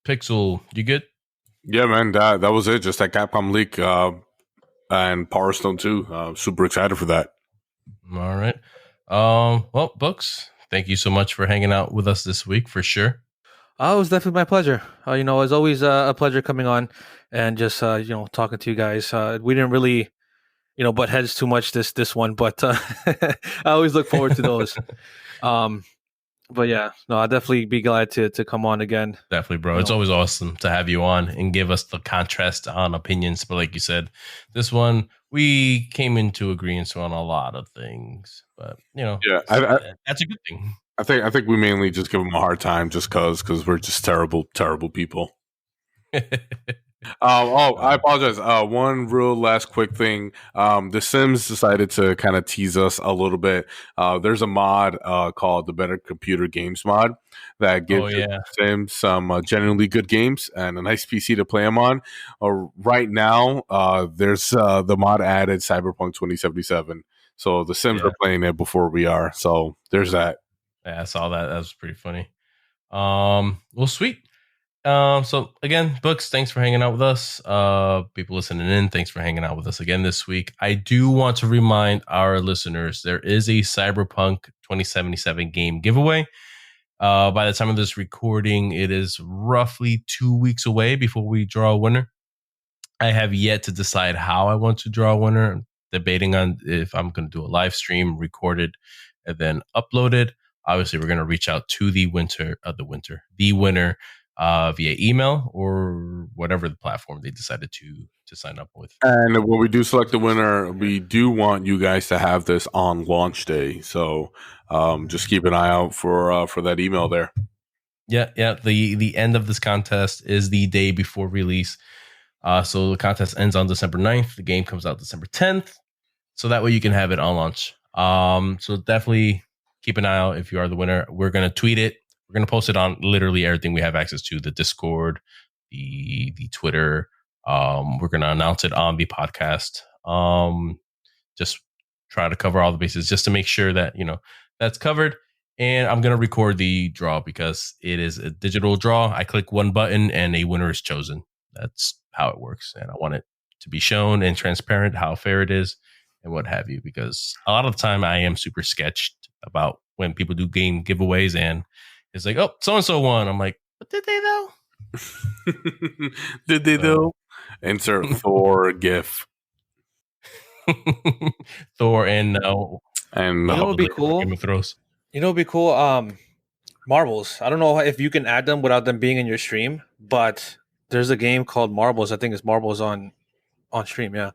Pixel, you good? Yeah, man, that was it. Just that Capcom leak, and Power Stone 2. Super excited for that. All right. Well, Books, thank you so much for hanging out with us this week for sure. Oh, it was definitely my pleasure. It's always a pleasure coming on and just talking to you guys. We didn't really butt heads too much this one, but I always look forward to those. Um, but yeah, no, I'll definitely be glad to come on again. Definitely, bro. You It's know, always awesome to have you on and give us the contrast on opinions. But like you said, this one we came into agreement on a lot of things. But Yeah, I, that's a good thing. I think we mainly just give them a hard time just because we're just terrible people. I Um, apologize. One real last quick thing. The Sims decided to kind of tease us a little bit. There's a mod called the Better Computer Games mod that oh gives the yeah, Sims some genuinely good games and a nice PC to play them on. Right now, there's the mod added Cyberpunk 2077. So the Sims yeah, are playing it before we are. So there's that. yeah. I saw that. That was pretty funny. Well, sweet. So again, Books, thanks for hanging out with us. People listening in, thanks for hanging out with us again this week. I do want to remind our listeners there is a Cyberpunk 2077 game giveaway. By the time of this recording, it is roughly 2 weeks away before we draw a winner. I have yet to decide how I want to draw a winner. I'm debating on if I'm going to do a live stream, record it, and then upload it. Obviously, we're going to reach out to the winner via email or whatever the platform they decided to sign up with. And when we do select the winner, we do want you guys to have this on launch day. So just keep an eye out for that email there. Yeah, yeah. The end of this contest is the day before release. So the contest ends on December 9th. The game comes out December 10th. So that way you can have it on launch. So definitely keep an eye out if you are the winner. We're gonna tweet it. We're gonna post it on literally everything we have access to: the Discord, the Twitter. We're gonna announce it on the podcast. Just try to cover all the bases just to make sure that that's covered. And I'm gonna record the draw because it is a digital draw. I click one button and a winner is chosen. That's how it works, and I want it to be shown and transparent how fair it is and what have you. Because a lot of the time I am super sketched about when people do game giveaways and it's like, oh, so and so won. I'm like, but did they though? Did they So though? Insert Thor GIF Thor and and you know, Hubble what'd be Game cool. of Thrones. It'd be cool. Marbles. I don't know if you can add them without them being in your stream, but there's a game called Marbles. I think it's Marbles on stream. Yeah,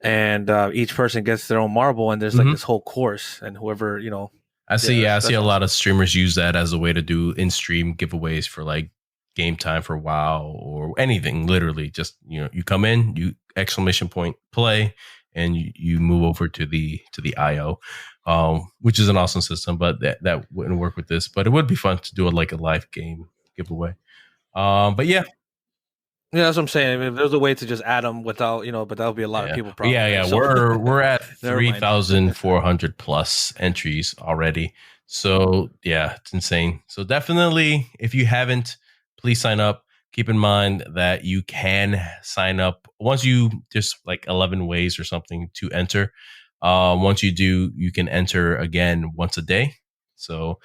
and each person gets their own marble, and there's like Mm-hmm. this whole course, and whoever I see. Yeah, I see that's a lot awesome. of streamers use that as a way to do in-stream giveaways for like game time for WoW or anything. Literally, just you come in, you exclamation point play, and you move over to the IO, which is an awesome system. But that wouldn't work with this. But it would be fun to do like a live game giveaway. But yeah, Yeah, that's what I'm saying. If there's a way to just add them without, but that would be a lot of people. Probably. Yeah. So, We're at Never mind. 3,400 plus entries already. So yeah, it's insane. So definitely, if you haven't, please sign up. Keep in mind that you can sign up once you just like 11 ways or something to enter. Once you do, you can enter again once a day. So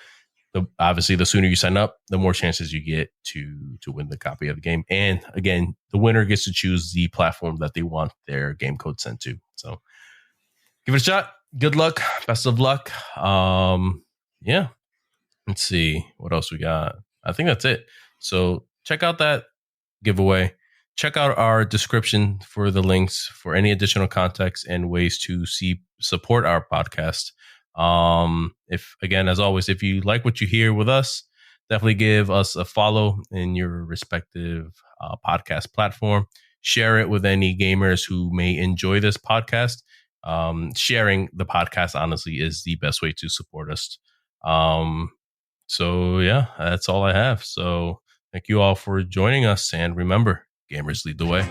obviously, the sooner you sign up, the more chances you get to win the copy of the game. And again, the winner gets to choose the platform that they want their game code sent to. So give it a shot. Good luck. Best of luck. Yeah. Let's see what else we got. I think that's it. So check out that giveaway. Check out our description for the links for any additional context and ways to support our podcast. If again, as always, if you like what you hear with us, definitely give us a follow in your respective podcast platform. Share it with any gamers who may enjoy this podcast. Sharing the podcast, honestly, is the best way to support us. So yeah, that's all I have. So thank you all for joining us, and remember, gamers lead the way.